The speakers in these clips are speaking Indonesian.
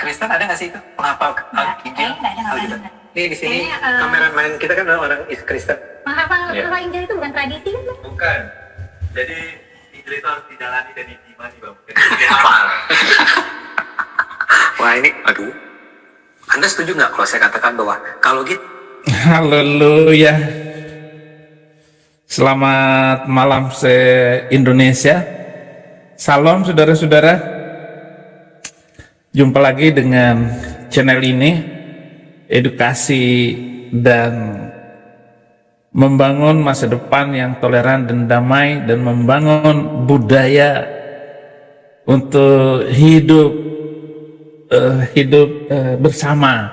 Kristen ada nggak sih itu penghafal Injil? Nggak ada. Ini di sini kameramen kita kan orang Kristen. Menghafal Injil itu bukan tradisi kan? Bukan. Jadi Injil itu harus dijalani dan diimani, Bang. Dihafal. Wah ini, aduh. Anda setuju nggak kalau saya katakan bahwa kalau gitu? Haleluya. Selamat malam se-Indonesia. Salam saudara-saudara. Jumpa lagi dengan channel ini, edukasi dan membangun masa depan yang toleran dan damai, dan membangun budaya untuk hidup bersama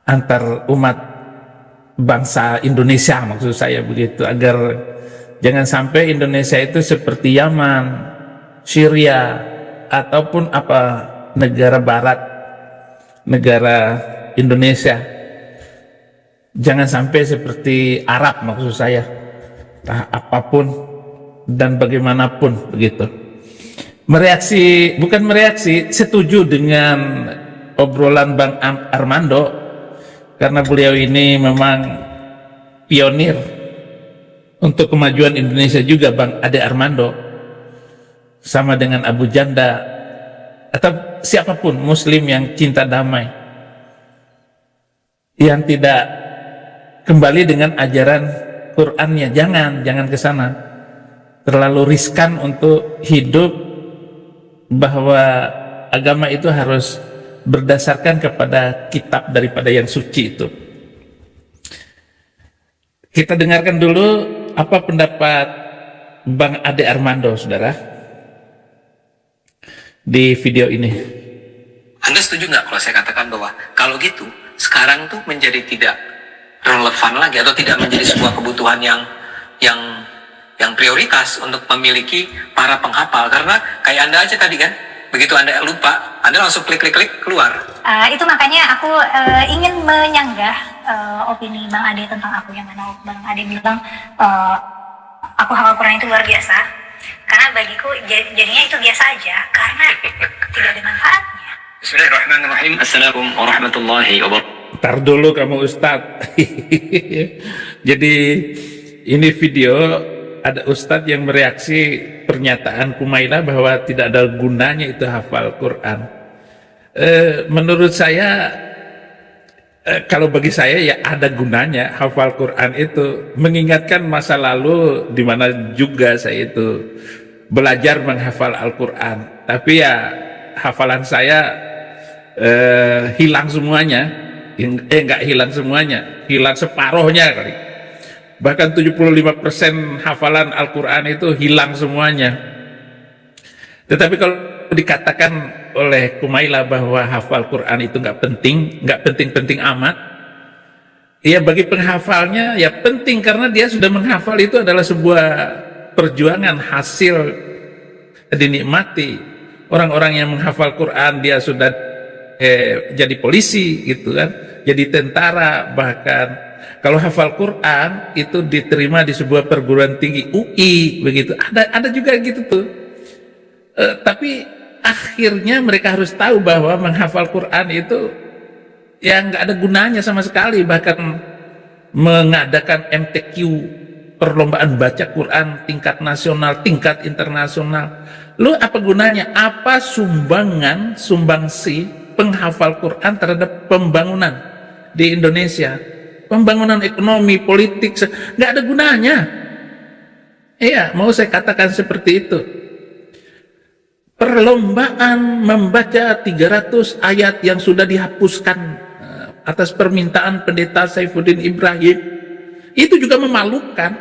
antar umat bangsa Indonesia, maksud saya begitu, agar jangan sampai Indonesia itu seperti Yaman, Syria, ataupun negara barat, negara Indonesia. Jangan sampai seperti Arab, maksud saya, apapun dan bagaimanapun begitu. Bukan mereaksi, setuju dengan obrolan Bang Armando, karena beliau ini memang pionir untuk kemajuan Indonesia juga, Bang Ade Armando, sama dengan Abu Janda atau siapapun muslim yang cinta damai, yang tidak kembali dengan ajaran Qur'annya. Jangan ke sana, terlalu riskan untuk hidup, bahwa agama itu harus berdasarkan kepada kitab daripada yang suci itu. Kita dengarkan dulu apa pendapat Bang Ade Armando, saudara, di video ini. Anda setuju nggak kalau saya katakan bahwa kalau gitu sekarang tuh menjadi tidak relevan lagi, atau tidak menjadi sebuah kebutuhan yang prioritas untuk memiliki para penghafal? Karena kayak Anda aja tadi kan, begitu Anda lupa, Anda langsung klik keluar. Itu makanya aku ingin menyanggah opini Bang Ade tentang aku, yang mana Bang Ade bilang aku hafal Quran itu luar biasa. Karena bagiku jadinya itu biasa aja, karena tidak ada manfaatnya. Bismillahirrahmanirrahim. Assalamualaikum warahmatullahi wabarakatuh. Ntar dulu kamu Ustadz. Jadi ini video, ada Ustadz yang mereaksi pernyataan Kumaila bahwa tidak ada gunanya itu hafal Quran. Menurut saya, kalau bagi saya ya ada gunanya hafal Quran itu, mengingatkan masa lalu di mana juga saya itu belajar menghafal Al-Quran. Tapi ya hafalan saya hilang semuanya. Enggak hilang semuanya, hilang separuhnya kali. Bahkan 75% hafalan Al-Quran itu hilang semuanya. Tetapi kalau dikatakan oleh Kumaila bahwa hafal Quran itu nggak penting amat, ya bagi penghafalnya ya penting, karena dia sudah menghafal, itu adalah sebuah perjuangan, hasil dinikmati. Orang-orang yang menghafal Quran, dia sudah jadi polisi gitu kan, jadi tentara, bahkan kalau hafal Quran itu diterima di sebuah perguruan tinggi UI begitu. Ada juga gitu tuh. Tapi akhirnya mereka harus tahu bahwa menghafal Quran itu ya nggak ada gunanya sama sekali. Bahkan mengadakan MTQ, perlombaan baca Quran tingkat nasional, tingkat internasional, lu apa gunanya? Apa sumbangsi penghafal Quran terhadap pembangunan di Indonesia, pembangunan ekonomi, politik, nggak ada gunanya. Iya, mau saya katakan seperti itu. Perlombaan membaca 300 ayat yang sudah dihapuskan atas permintaan pendeta Saifuddin Ibrahim, itu juga memalukan.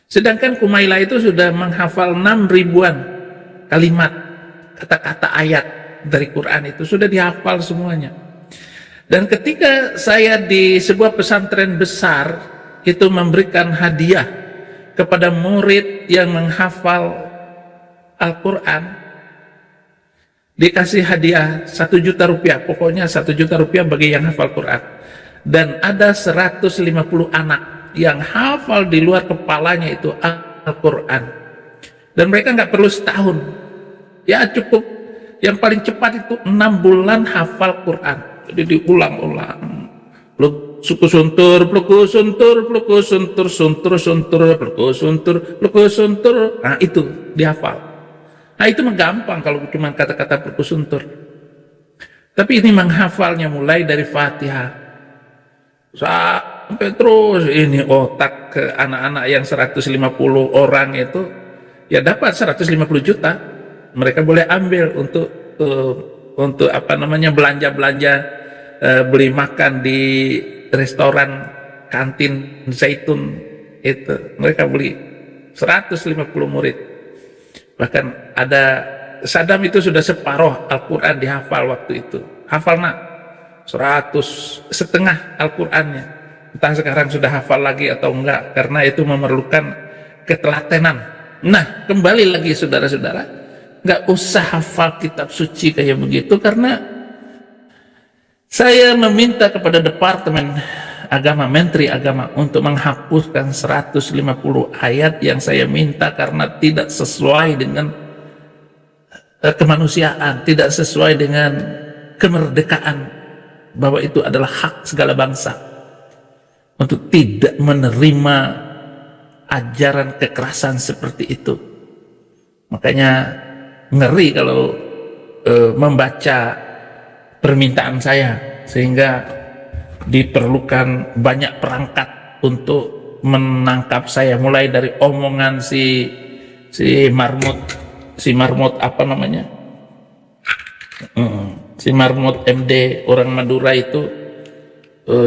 Sedangkan Kumaila itu sudah menghafal 6.000-an kalimat, kata-kata ayat dari Quran, itu sudah dihafal semuanya. Dan ketika saya di sebuah pesantren besar itu memberikan hadiah kepada murid yang menghafal Al-Quran, dikasih hadiah 1 juta rupiah, pokoknya 1 juta rupiah bagi yang hafal Quran. Dan ada 150 anak yang hafal di luar kepalanya itu Al-Quran. Dan mereka nggak perlu setahun, ya cukup Yang paling cepat itu 6 bulan hafal Quran. Jadi diulang-ulang. Suku suntur, pluku suntur, pluku suntur, suntur, suntur, pluku suntur, pluku suntur. Nah itu dihafal. Nah itu menggampang kalau cuma kata-kata pluku suntur. Tapi ini menghafalnya mulai dari Fatihah sampai terus ini otak ke anak-anak yang 150 orang itu ya dapat 150 juta. Mereka boleh ambil untuk apa namanya belanja beli makan di restoran kantin Zaitun itu. Mereka beli 150 murid. Bahkan ada Saddam itu sudah separuh Al-Quran dihafal waktu itu. Hafal nak 100,5 Al-Qurannya. Entah sekarang sudah hafal lagi atau enggak, karena itu memerlukan ketelatenan. Nah, kembali lagi saudara-saudara, enggak usah hafal kitab suci kayak begitu, karena saya meminta kepada Departemen Agama, Menteri Agama untuk menghapuskan 150 ayat yang saya minta karena tidak sesuai dengan kemanusiaan, tidak sesuai dengan kemerdekaan, bahwa itu adalah hak segala bangsa untuk tidak menerima ajaran kekerasan seperti itu. Makanya ngeri kalau membaca permintaan saya, sehingga diperlukan banyak perangkat untuk menangkap saya, mulai dari omongan si Marmut apa namanya, si Marmut MD orang Madura itu,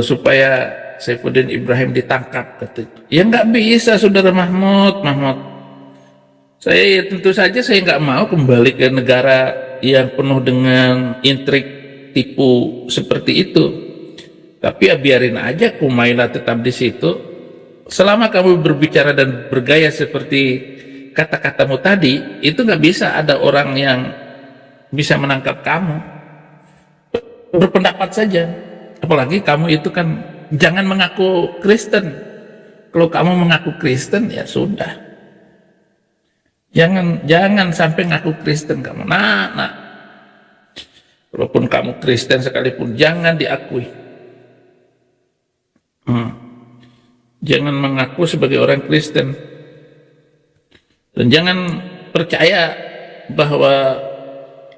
supaya Saifuddin Ibrahim ditangkap, kata itu. Ya nggak bisa saudara Mahmud. Saya tentu saja saya nggak mau kembali ke negara yang penuh dengan intrik tipu seperti itu. Tapi ya biarin aja Kumaila tetap di situ. Selama kamu berbicara dan bergaya seperti kata-katamu tadi, itu nggak bisa ada orang yang bisa menangkap kamu. Berpendapat saja. Apalagi kamu itu kan jangan mengaku Kristen. Kalau kamu mengaku Kristen ya sudah. Jangan sampai ngaku Kristen kamu. Nah. Walaupun kamu Kristen sekalipun jangan diakui. Jangan mengaku sebagai orang Kristen. Dan jangan percaya bahwa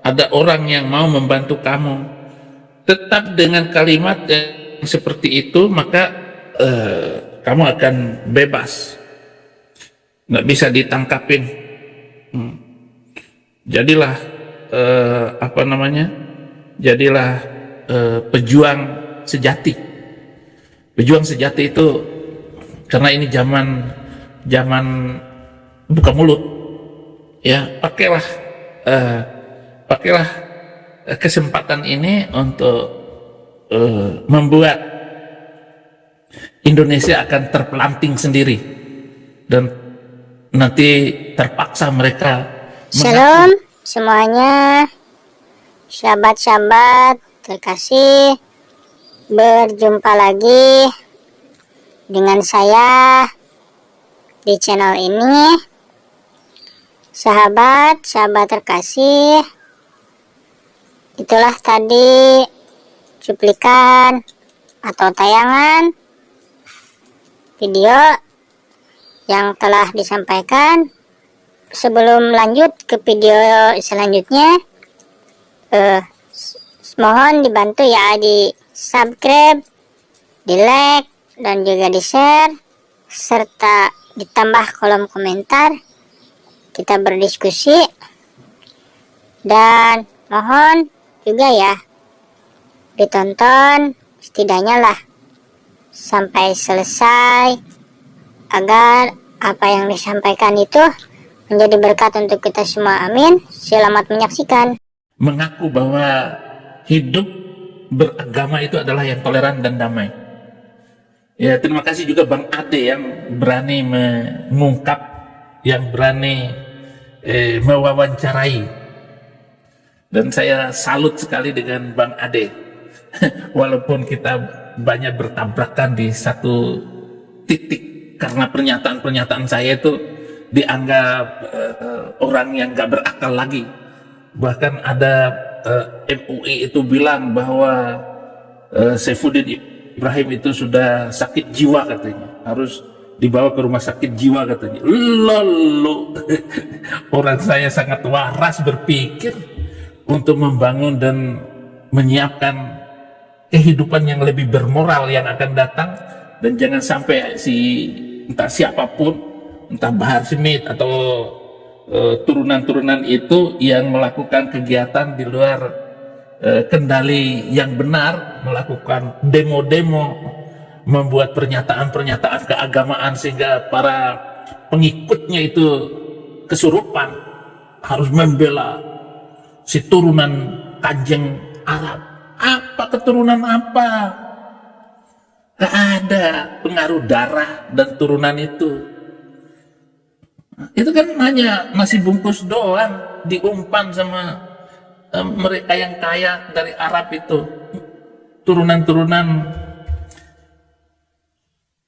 ada orang yang mau membantu kamu. Tetap dengan kalimat yang seperti itu, maka kamu akan bebas. Nggak bisa ditangkapin. Jadilah apa namanya? Jadilah pejuang sejati. Pejuang sejati itu, karena ini zaman buka mulut, ya pakailah kesempatan ini untuk membuat Indonesia akan terpelanting sendiri, dan nanti terpaksa mereka Shalom semuanya, sahabat-sahabat terkasih, berjumpa lagi dengan saya di channel ini. Sahabat-sahabat terkasih, itulah tadi cuplikan atau tayangan video yang telah disampaikan. Sebelum lanjut ke video selanjutnya, mohon dibantu ya di subscribe, di like, dan juga di share, serta ditambah kolom komentar. Kita berdiskusi, dan mohon juga ya ditonton setidaknya lah sampai selesai, agar apa yang disampaikan itu menjadi berkat untuk kita semua. Amin. Selamat menyaksikan. mengaku bahwa hidup beragama itu adalah yang toleran dan damai. Ya, terima kasih juga Bang Ade yang berani mengungkap, yang berani mewawancarai. Dan saya salut sekali dengan Bang Ade. Walaupun kita banyak bertabrakan di satu titik, karena pernyataan-pernyataan saya itu dianggap orang yang gak berakal lagi. Bahkan ada MUI itu bilang bahwa Saifuddin Ibrahim itu sudah sakit jiwa katanya, harus dibawa ke rumah sakit jiwa katanya. Lalu orang saya sangat waras berpikir untuk membangun dan menyiapkan kehidupan yang lebih bermoral yang akan datang, dan jangan sampai entah siapapun, entah Bahar Smith atau turunan-turunan itu yang melakukan kegiatan di luar kendali yang benar, melakukan demo-demo, membuat pernyataan-pernyataan keagamaan sehingga para pengikutnya itu kesurupan, harus membela si turunan Kanjeng Arab. Apa keturunan apa? Gak ada pengaruh darah dan turunan itu. Itu kan hanya nasi bungkus doang, diumpan sama mereka yang kaya dari Arab itu, turunan-turunan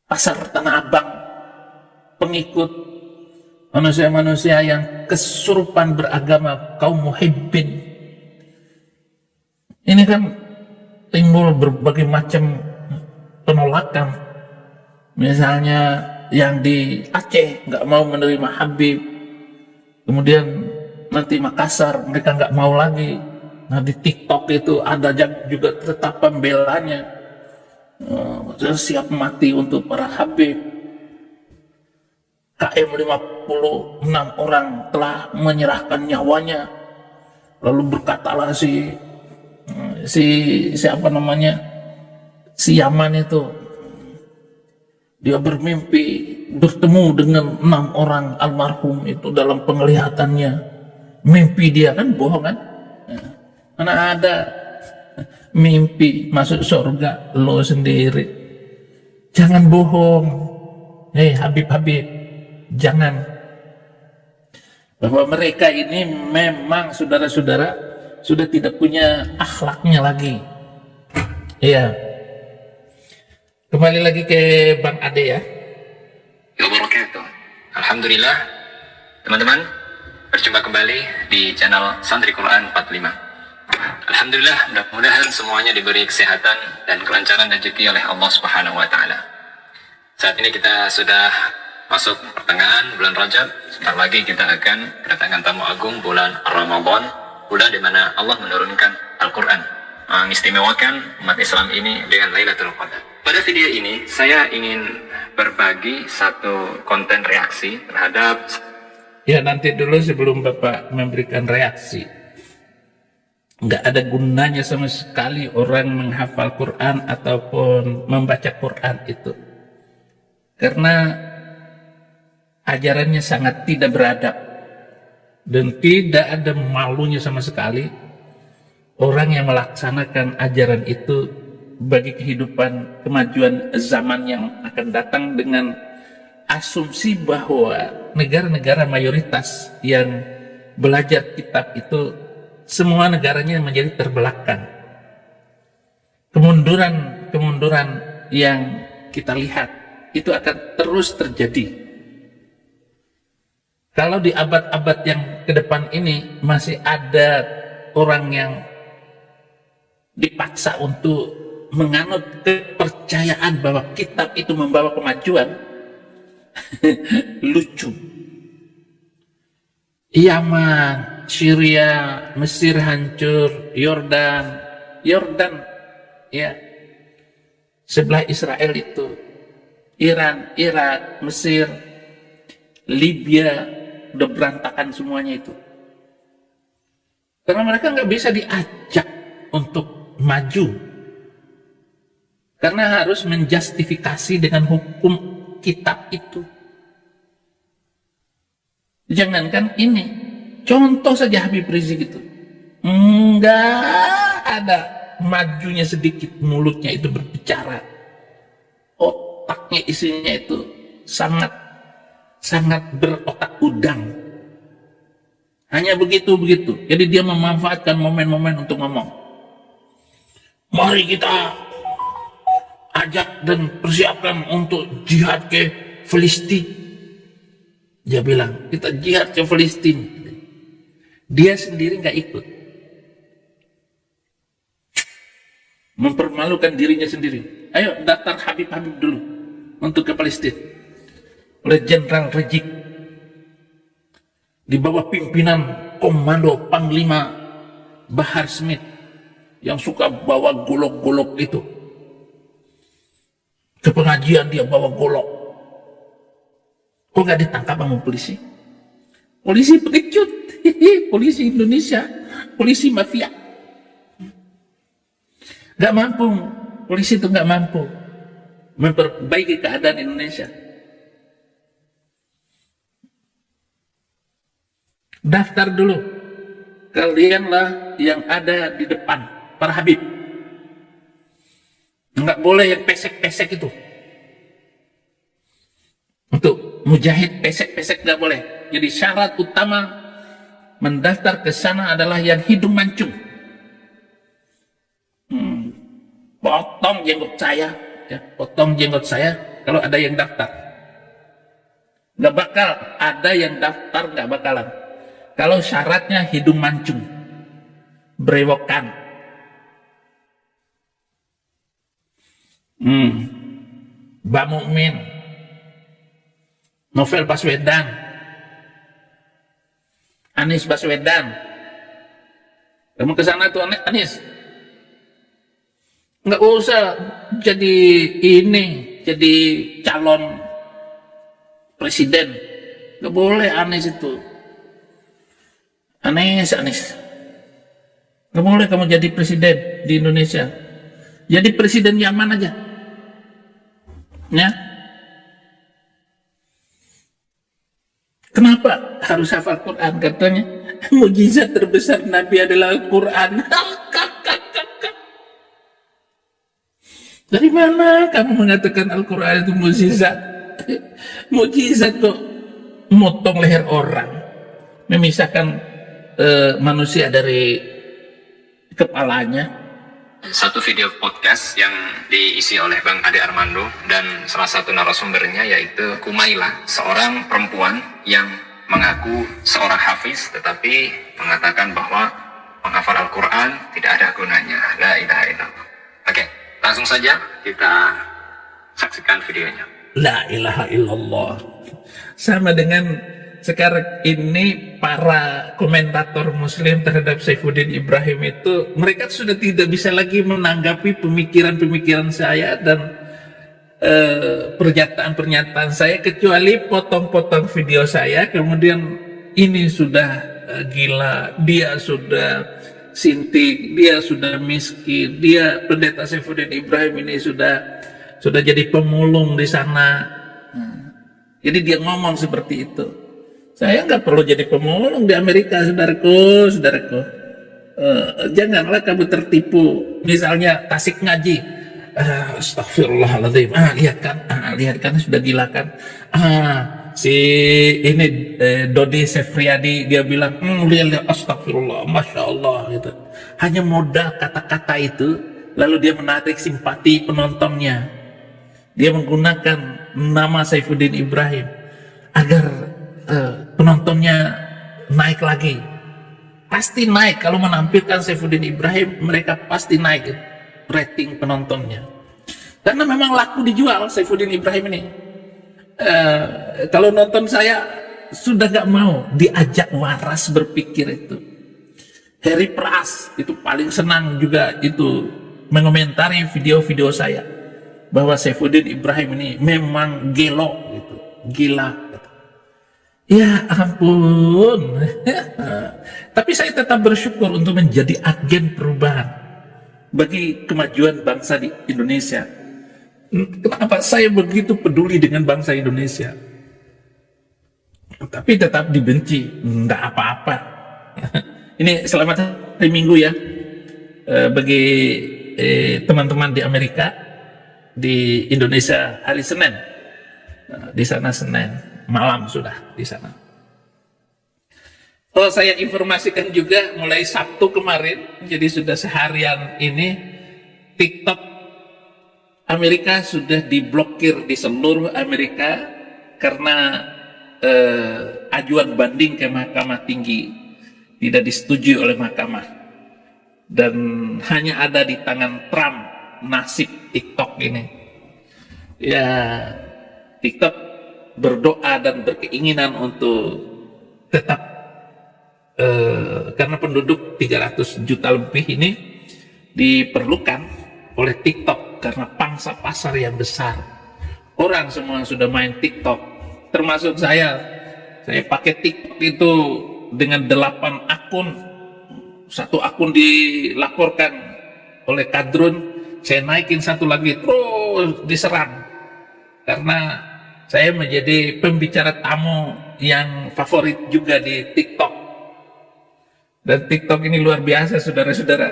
pasar Tanah Abang, pengikut manusia-manusia yang kesurupan beragama, kaum muhibbin. Ini kan timbul berbagai macam penolakan. Misalnya yang di Aceh nggak mau menerima Habib, kemudian nanti Makassar mereka nggak mau lagi. Nah di TikTok itu ada juga tetap pembelanya, siap mati untuk para Habib. KM 56 orang telah menyerahkan nyawanya. Lalu berkatalah siapa namanya, si Yaman itu, dia bermimpi bertemu dengan 6 orang almarhum itu dalam penglihatannya. Mimpi dia kan bohong kan? Mana ada mimpi masuk surga lo sendiri. Jangan bohong. Hei Habib, jangan. Bahwa mereka ini memang saudara-saudara sudah tidak punya akhlaknya lagi. Iya. Kembali lagi ke Bang Ade ya. Wabarakatuh. Alhamdulillah, teman-teman, berjumpa kembali di channel Santri Quran 45. Alhamdulillah, mudah-mudahan semuanya diberi kesehatan dan kelancaran rezeki oleh Allah Subhanahu wa taala. Saat ini kita sudah masuk pertengahan bulan Rajab. Sebentar lagi kita akan kedatangan tamu agung bulan Ramadan, bulan di mana Allah menurunkan Al-Qur'an, mengistimewakan umat Islam ini dengan Lailatul Qadar. Pada video ini saya ingin berbagi satu konten reaksi terhadap. Ya nanti dulu sebelum Bapak memberikan reaksi, nggak ada gunanya sama sekali orang menghafal Quran ataupun membaca Quran itu, karena ajarannya sangat tidak beradab dan tidak ada malunya sama sekali orang yang melaksanakan ajaran itu bagi kehidupan kemajuan zaman yang akan datang, dengan asumsi bahwa negara-negara mayoritas yang belajar kitab itu semua negaranya menjadi terbelakang. Kemunduran yang kita lihat itu akan terus terjadi. Kalau di abad-abad yang ke depan ini masih ada orang yang dipaksa untuk menganut kepercayaan bahwa kitab itu membawa kemajuan, lucu. Yaman, Syria, Mesir hancur, Yordan ya, sebelah Israel itu, Iran, Irak, Mesir, Libya, udah berantakan semuanya itu. Karena mereka nggak bisa diajak untuk maju, karena harus menjustifikasi dengan hukum kitab itu. Jangankan ini, contoh saja Habib Rizik itu, enggak ada majunya sedikit, mulutnya itu berbicara, otaknya isinya itu sangat berotak udang. Hanya begitu. Jadi dia memanfaatkan momen-momen untuk ngomong. Mari kita ajak dan persiapkan untuk jihad ke Filistin. Dia bilang, kita jihad ke Filistin. Dia sendiri nggak ikut. Mempermalukan dirinya sendiri. Ayo daftar Habib-Habib dulu untuk ke Palestina oleh Jenderal Rejik di bawah pimpinan Komando Panglima Bahar Smith yang suka bawa golok-golok itu. Ke pengajian dia bawa golok. Kok nggak ditangkap sama polisi? Polisi pengecut. Polisi Indonesia, polisi mafia. Nggak mampu, polisi itu nggak mampu memperbaiki keadaan Indonesia. Daftar dulu. Kalianlah yang ada di depan, para Habib. Nggak boleh yang pesek-pesek itu. Untuk mujahid pesek-pesek nggak boleh. Jadi syarat utama mendaftar ke sana adalah yang hidung mancung. Potong jenggot saya, ya, potong jenggot saya kalau ada yang daftar. Nggak bakal ada yang daftar, nggak bakalan. Kalau syaratnya hidung mancung, berewokan. Mbak Mukmin, Novel Baswedan, Anies Baswedan. Kamu ke sana tuh Anies. Nggak usah jadi jadi calon presiden. Nggak boleh Anies itu. Anies. Nggak boleh kamu jadi presiden di Indonesia. Jadi presiden Yaman aja. Ya. Kenapa harus hafal Quran? Katanya mukjizat terbesar Nabi adalah Al-Quran. Dari mana kamu mengatakan Al-Quran itu mukjizat? Mukjizat kok motong leher orang, memisahkan manusia dari kepalanya. Satu video podcast yang diisi oleh Bang Ade Armando dan salah satu narasumbernya yaitu Kumaila, seorang perempuan yang mengaku seorang hafiz tetapi mengatakan bahwa menghafal Al-Quran tidak ada gunanya. La ilaha illallah. Oke, langsung saja kita saksikan videonya. La ilaha illallah. Sama dengan sekarang ini para komentator muslim terhadap Saifuddin Ibrahim itu, mereka sudah tidak bisa lagi menanggapi pemikiran-pemikiran saya dan pernyataan-pernyataan saya kecuali potong-potong video saya. Kemudian ini sudah gila, dia sudah sinting, dia sudah miskin, dia pendeta Saifuddin Ibrahim ini sudah jadi pemulung di sana. Jadi dia ngomong seperti itu. Saya nggak perlu jadi pemulung di Amerika, saudaraku. Janganlah kamu tertipu. Misalnya tasik ngaji. Astagfirullahaladzim. Lihat kan sudah gila kan. Si ini Dodi Sefriadi dia bilang, lihat astagfirullah, masya Allah gitu. Hanya modal kata-kata itu, lalu dia menarik simpati penontonnya. Dia menggunakan nama Saifuddin Ibrahim agar penontonnya naik lagi. Pasti naik kalau menampilkan Saifuddin Ibrahim, mereka pasti naik rating penontonnya. Karena memang laku dijual Saifuddin Ibrahim ini. Kalau nonton saya sudah gak mau diajak waras berpikir itu. Harry Pras itu paling senang juga itu mengomentari video-video saya bahwa Saifuddin Ibrahim ini memang gelo gitu, gila. Ya ampun. Tapi saya tetap bersyukur untuk menjadi agen perubahan bagi kemajuan bangsa di Indonesia. Kenapa saya begitu peduli dengan bangsa Indonesia? Tapi tetap dibenci, enggak apa-apa. Ini selamat hari Minggu ya bagi teman-teman di Amerika, di Indonesia hari Senin. Di sana Senin malam sudah di sana. Oh, saya informasikan juga mulai Sabtu kemarin, jadi sudah seharian ini TikTok Amerika sudah diblokir di seluruh Amerika karena ajuan banding ke Mahkamah Tinggi tidak disetujui oleh mahkamah, dan hanya ada di tangan Trump nasib TikTok ini. Ya, TikTok berdoa dan berkeinginan untuk tetap karena penduduk 300 juta lebih ini diperlukan oleh TikTok karena pangsa pasar yang besar. Orang semua sudah main TikTok, termasuk saya. Saya pakai TikTok itu dengan 8 akun. Satu akun dilaporkan oleh kadrun, saya naikin satu lagi, terus diserang. Karena saya menjadi pembicara tamu yang favorit juga di TikTok. Dan TikTok ini luar biasa, saudara-saudara.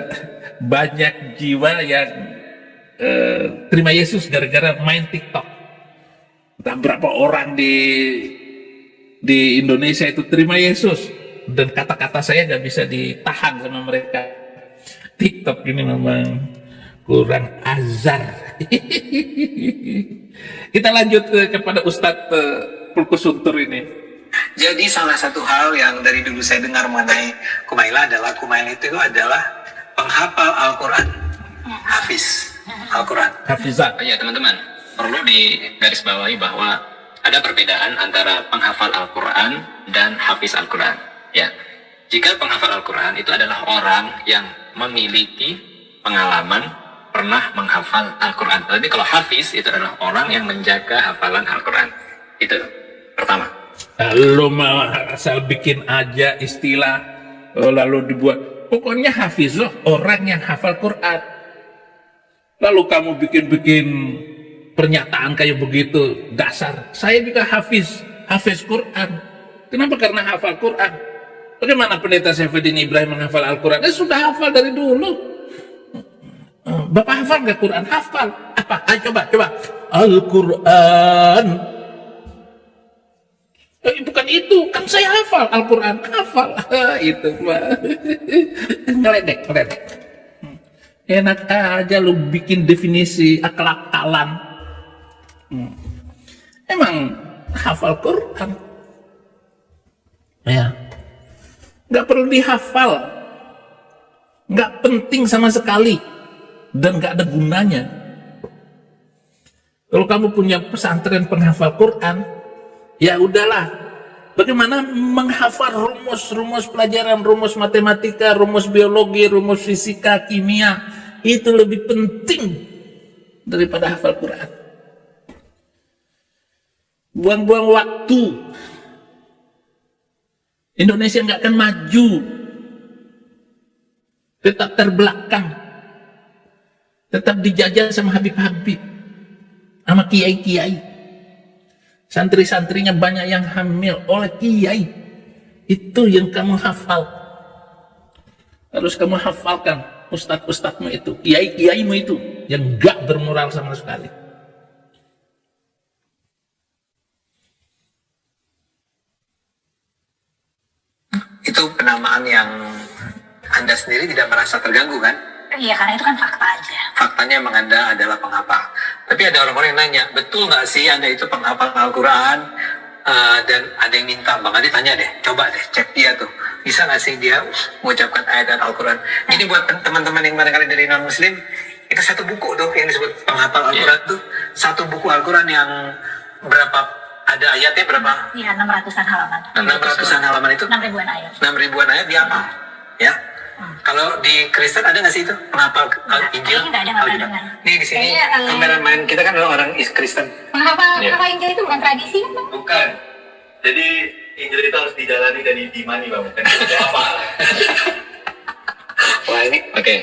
Banyak jiwa yang terima Yesus gara-gara main TikTok. Entah berapa orang di Indonesia itu terima Yesus. Dan kata-kata saya nggak bisa ditahan sama mereka. TikTok ini memang kurang azar. Kita lanjut kepada Ustadz Pulkus Suntur ini. Jadi salah satu hal yang dari dulu saya dengar mengenai Kumaila adalah Kumaila itu adalah penghafal Al-Quran, hafiz Al-Quran. Hafizat. Ya teman-teman, perlu digarisbawahi bahwa ada perbedaan antara penghafal Al-Quran dan hafiz Al-Quran. Ya, jika penghafal Al-Quran itu adalah orang yang memiliki pengalaman pernah menghafal Al-Quran. Tapi kalau hafiz itu adalah orang yang menjaga hafalan Al-Quran. Itu pertama. Lo mau asal bikin aja istilah lalu dibuat. Pokoknya hafiz loh, orang yang hafal Quran. Lalu kamu bikin-bikin pernyataan kayak begitu, dasar. Saya juga hafiz Quran. Kenapa? Karena hafal Quran. Bagaimana pendeta Saifuddin Ibrahim menghafal Al-Quran? Sudah hafal dari dulu. Bapak hafal nggak Quran? Hafal. Apa? Ayo coba. Al-Quran. Bukan itu, kan saya hafal Al-Quran, hafal. Itu mah ngeledek. Enak aja lu bikin definisi akal-akalan. Emang hafal Quran ya nggak perlu dihafal, nggak penting sama sekali, dan nggak ada gunanya. Kalau kamu punya pesantren penghafal Quran, ya udahlah. Bagaimana menghafal rumus pelajaran, rumus matematika, rumus biologi, rumus fisika, kimia, itu lebih penting daripada hafal Quran. Buang-buang waktu. Indonesia nggak akan maju, tetap terbelakang, tetap dijajah sama Habib-Habib, sama kiai-kiai. Santri-santrinya banyak yang hamil oleh kiai. Itu yang kamu hafal. Harus kamu hafalkan ustadz-ustadzmu itu, kiai-kiaimu itu, yang gak bermoral sama sekali. Itu penamaan yang Anda sendiri tidak merasa terganggu kan? Iya, karena itu kan fakta aja. Faktanya memang Anda adalah penghafal. Tapi ada orang-orang yang nanya, betul nggak sih Anda itu penghafal Al-Quran? Dan ada yang minta, Bang Adi tanya deh, coba deh cek dia tuh. Bisa nggak sih dia mengucapkan ayat dan Al-Quran? Ini buat teman-teman yang barangkali dari non-Muslim, itu satu buku tuh yang disebut penghafal Al-Quran tuh. Satu buku Al-Quran yang berapa, ada ayatnya berapa? Iya, 600-an halaman. 600-an halaman itu? 6 ribuan ayat. 6 ribuan ayat dia apa? Ya. Kalau di Kristen ada nggak sih itu penghafal Injil? Kayaknya nggak ada, nggak pernah dengar. Nih di sini Kayaknya, kameramen kita kan adalah orang Kristen. Penghafal Iya. Injil itu bukan tradisi kan, Bang? Bukan. Jadi Injil itu harus dijalani dan diimani, Bang. Bukan itu apa? Wah ini Oke.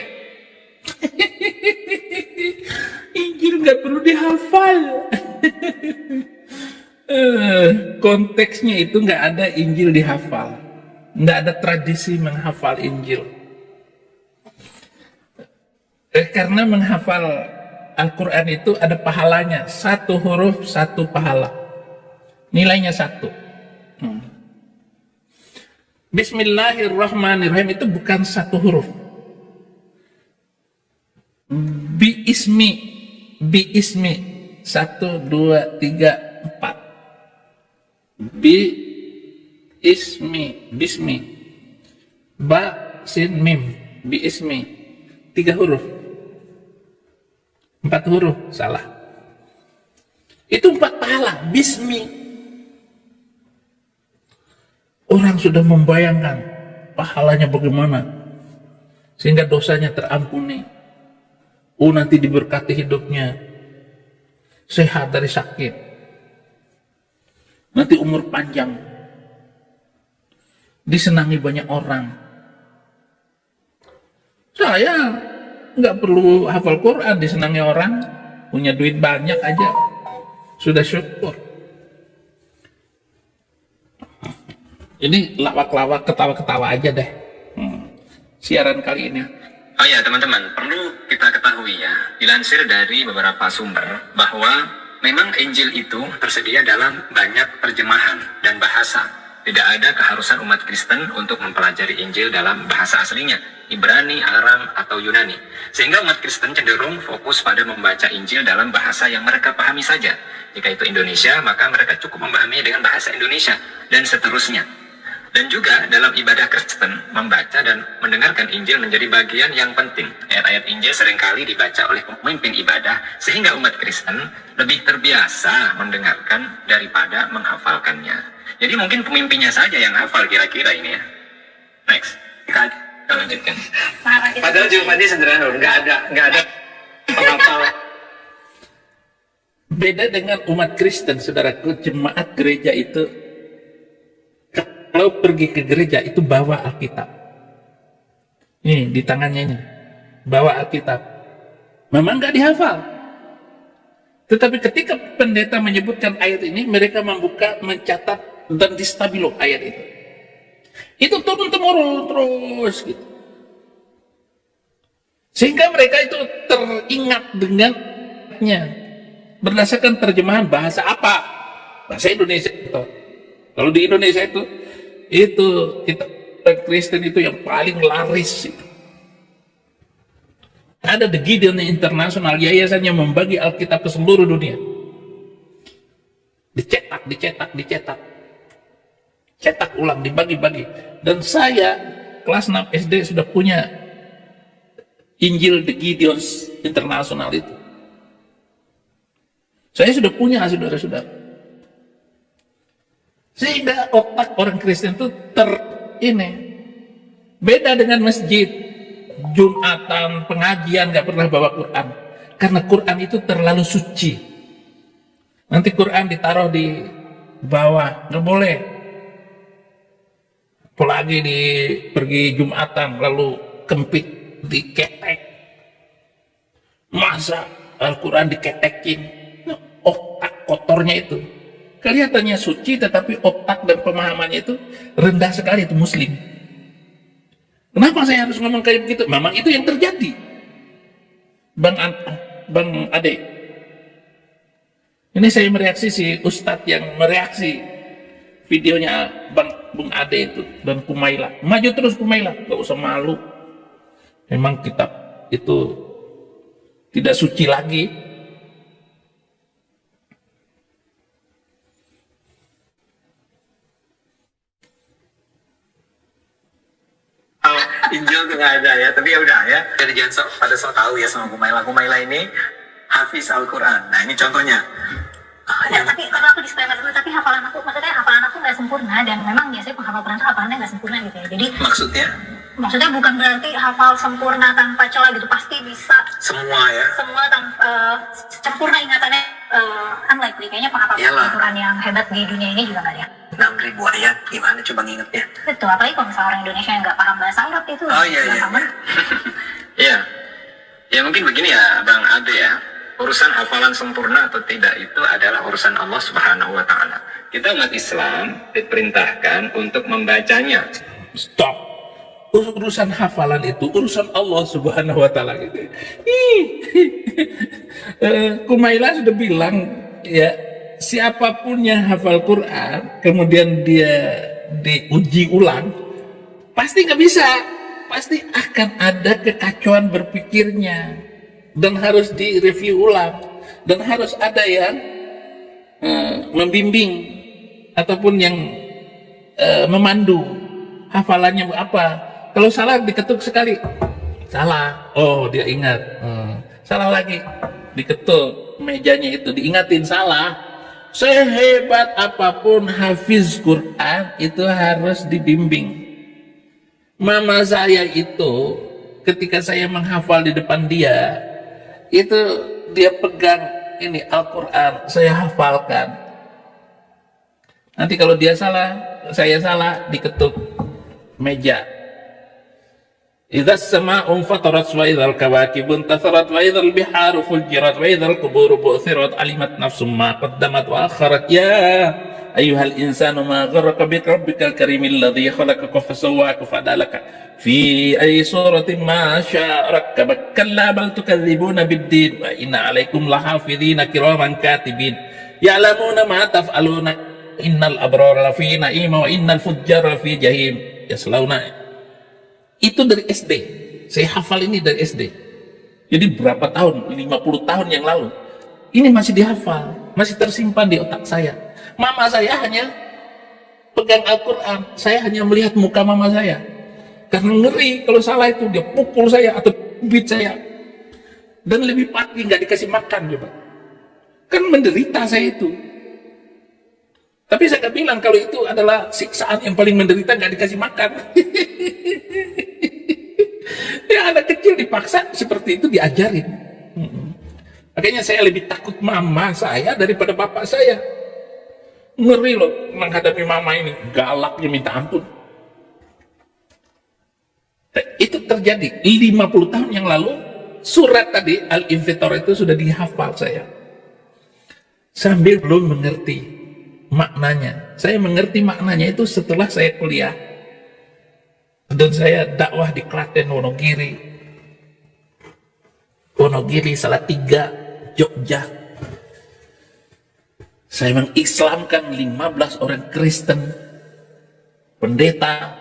Injil nggak perlu dihafal. Konteksnya itu nggak ada Injil dihafal, nggak ada tradisi menghafal Injil. Karena menghafal Al-Quran itu ada pahalanya, satu huruf satu pahala, nilainya 1. Bismillahirrahmanirrahim itu bukan satu huruf. Bi-ismi 1, 2, 3, 4. Bismi Ba, sin, mim, bi ismi. 3 huruf. 4 huruf, salah. Itu 4 pahala, bismi. Orang sudah membayangkan pahalanya bagaimana, sehingga dosanya terampuni. Nanti diberkati hidupnya, sehat dari sakit, nanti umur panjang, disenangi banyak orang. Saya nggak perlu hafal Quran, disenangi orang, punya duit banyak aja, sudah syukur. Ini lawak-lawak, ketawa-ketawa aja deh siaran kali ini. Oh ya teman-teman, perlu kita ketahui ya, dilansir dari beberapa sumber bahwa memang Injil itu tersedia dalam banyak terjemahan dan bahasa. Tidak ada keharusan umat Kristen untuk mempelajari Injil dalam bahasa aslinya, Ibrani, Aram, atau Yunani. Sehingga umat Kristen cenderung fokus pada membaca Injil dalam bahasa yang mereka pahami saja. Jika itu Indonesia, maka mereka cukup memahaminya dengan bahasa Indonesia, dan seterusnya. Dan juga dalam ibadah Kristen, membaca dan mendengarkan Injil menjadi bagian yang penting. Ayat-ayat Injil seringkali dibaca oleh pemimpin ibadah, sehingga umat Kristen lebih terbiasa mendengarkan daripada menghafalkannya. Jadi mungkin pemimpinnya saja yang hafal kira-kira ini ya. Next. Kita lanjutkan. Padahal jawabannya sederhana, nggak ada penghafal. Beda dengan umat Kristen, saudaraku, jemaat gereja itu kalau pergi ke gereja itu bawa Alkitab. Nih di tangannya ini, bawa Alkitab. Memang nggak dihafal. Tetapi ketika pendeta menyebutkan ayat ini, mereka membuka, mencatat, dan distabilo ayat itu. Itu turun-temurun terus gitu. Sehingga mereka itu teringat dengannya berdasarkan terjemahan bahasa apa? Bahasa Indonesia itu. Kalau di Indonesia itu kita Kristen itu yang paling laris itu. Ada The Gideon International, yayasannya membagi Alkitab ke seluruh dunia. Dicetak. Cetak ulang, dibagi-bagi. Dan saya kelas 6 SD sudah punya Injil The Gideon International itu. Saya sudah punya, saudara-saudara. Sehingga otak orang Kristen itu beda dengan masjid, Jumatan, pengajian, gak pernah bawa Quran. Karena Quran itu terlalu suci. Nanti Quran ditaruh di bawah, gak boleh. Apalagi pergi Jumatan, lalu kempit, diketek. Masa Al-Quran diketekin? Otak kotornya itu. Kelihatannya suci, tetapi otak dan pemahamannya itu rendah sekali, itu Muslim. Kenapa saya harus ngomong kayak begitu? Memang itu yang terjadi. Bang Ade. Ini saya mereaksi si Ustadz yang mereaksi videonya Bung Ade itu dan Kumaila. Maju terus Kumaila, gak usah malu. Memang kitab itu tidak suci lagi. Injil tuh nggak ada ya, tapi ya udah ya. Jadi jangan pada tahu ya sama Kumaila. Kumaila ini hafiz Al-Quran. Nah ini contohnya. Tapi aku disclaimer dulu, tapi hafalan aku nggak sempurna, dan memang biasanya penghafal Quran itu hafalannya nggak sempurna gitu ya. Jadi maksudnya bukan berarti hafal sempurna tanpa celah gitu, pasti bisa semua ya. Semua sempurna ingatannya, unlikely. Kayaknya penghafal Quran yang hebat di dunia ini juga nggak ada. 6.000 ayat, gimana coba ngingetnya? Betul, apalagi kalau misalnya orang Indonesia yang nggak paham bahasa Arab itu. Iya. Ya mungkin begini ya Bang Ade ya. Urusan hafalan sempurna atau tidak itu adalah urusan Allah Subhanahu wa Ta'ala. Kita umat Islam diperintahkan untuk membacanya. Stop. Urusan hafalan itu urusan Allah Subhanahu wa Ta'ala gitu. Kumaila sudah bilang ya, siapapun yang hafal Quran kemudian dia diuji ulang pasti nggak bisa, pasti akan ada kekacauan berpikirnya dan harus direview ulang, dan harus ada yang membimbing ataupun yang memandu hafalannya apa. Kalau salah diketuk sekali, salah. Oh, dia ingat. Salah lagi, diketuk mejanya itu, diingatin salah. Sehebat apapun hafiz Quran itu harus dibimbing. Mama saya itu ketika saya menghafal di depan dia, itu dia pegang ini Al-Quran, saya hafalkan. Nanti kalau dia salah, saya salah, diketuk meja. Idza as-sama'u fatarat wa idzal kawakibun tatharat wa idzal biharu fujirat wa idzal quburu bu'thirat alimat nafsum ma qaddamat wa akharat ya ayyuhal insanu ma gharraka bi rabbikal karimil ladzi khalaqaka fasawwaka fa'adalaka fi ayyi suratin ma syaa rakkabak kalla bal tukadzibuna bid-din wa inna 'alaikum lahafizina kiraman katibin ya'lamuna ma taf'aluna innal abrara lafi na'im wa innal fujjara lafi jahim yaslauna. Itu dari SD, saya hafal ini dari SD. Jadi berapa tahun, 50 tahun yang lalu, ini masih dihafal, masih tersimpan di otak saya. Mama saya hanya pegang Al-Quran, saya hanya melihat muka mama saya, karena ngeri kalau salah itu dia pukul saya atau bit saya. Dan lebih pasti nggak dikasih makan coba, kan menderita saya itu. Tapi saya bilang kalau itu adalah siksaan yang paling menderita, nggak dikasih makan. Ya anak kecil dipaksa seperti itu diajarin. Makanya saya lebih takut mama saya daripada bapak saya. Ngeri loh menghadapi mama ini, galaknya minta ampun. Itu terjadi 50 tahun yang lalu. Surat tadi Al-Infitar itu sudah dihafal saya, sambil belum mengerti maknanya. Saya mengerti maknanya itu setelah saya kuliah dan saya dakwah di Klaten, Wonogiri, Salatiga, Jogja. Saya mengislamkan 15 orang Kristen, pendeta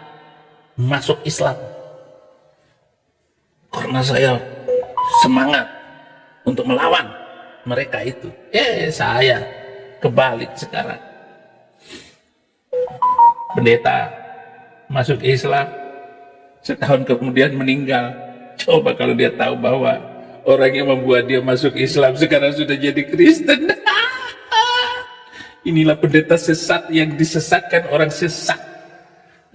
masuk Islam karena saya semangat untuk melawan mereka itu. Saya kebalik sekarang. Pendeta masuk Islam, setahun kemudian meninggal. Coba kalau dia tahu bahwa orang yang membuat dia masuk Islam sekarang sudah jadi Kristen. Inilah pendeta sesat yang disesatkan orang sesat.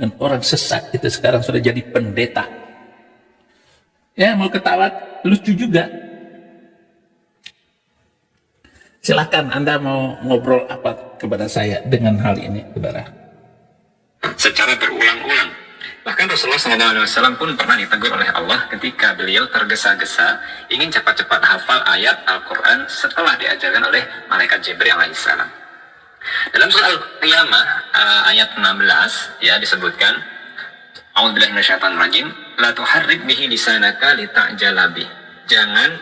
Dan orang sesat itu sekarang sudah jadi pendeta. Ya, mau ketawa, lucu juga. Silakan Anda mau ngobrol apa kepada saya dengan hal ini, saudara. Secara berulang-ulang. Bahkan Rasulullah SAW pun pernah ditegur oleh Allah ketika beliau tergesa-gesa ingin cepat-cepat hafal ayat Al-Quran setelah diajarkan oleh malaikat Jibril alaihissalam. Dalam surah Al-Qiyamah ayat 16 ya disebutkan, A'udzubillahi minasyaitonirrajim, la tuharrik bihi lisanaka lita'jala bih. Jangan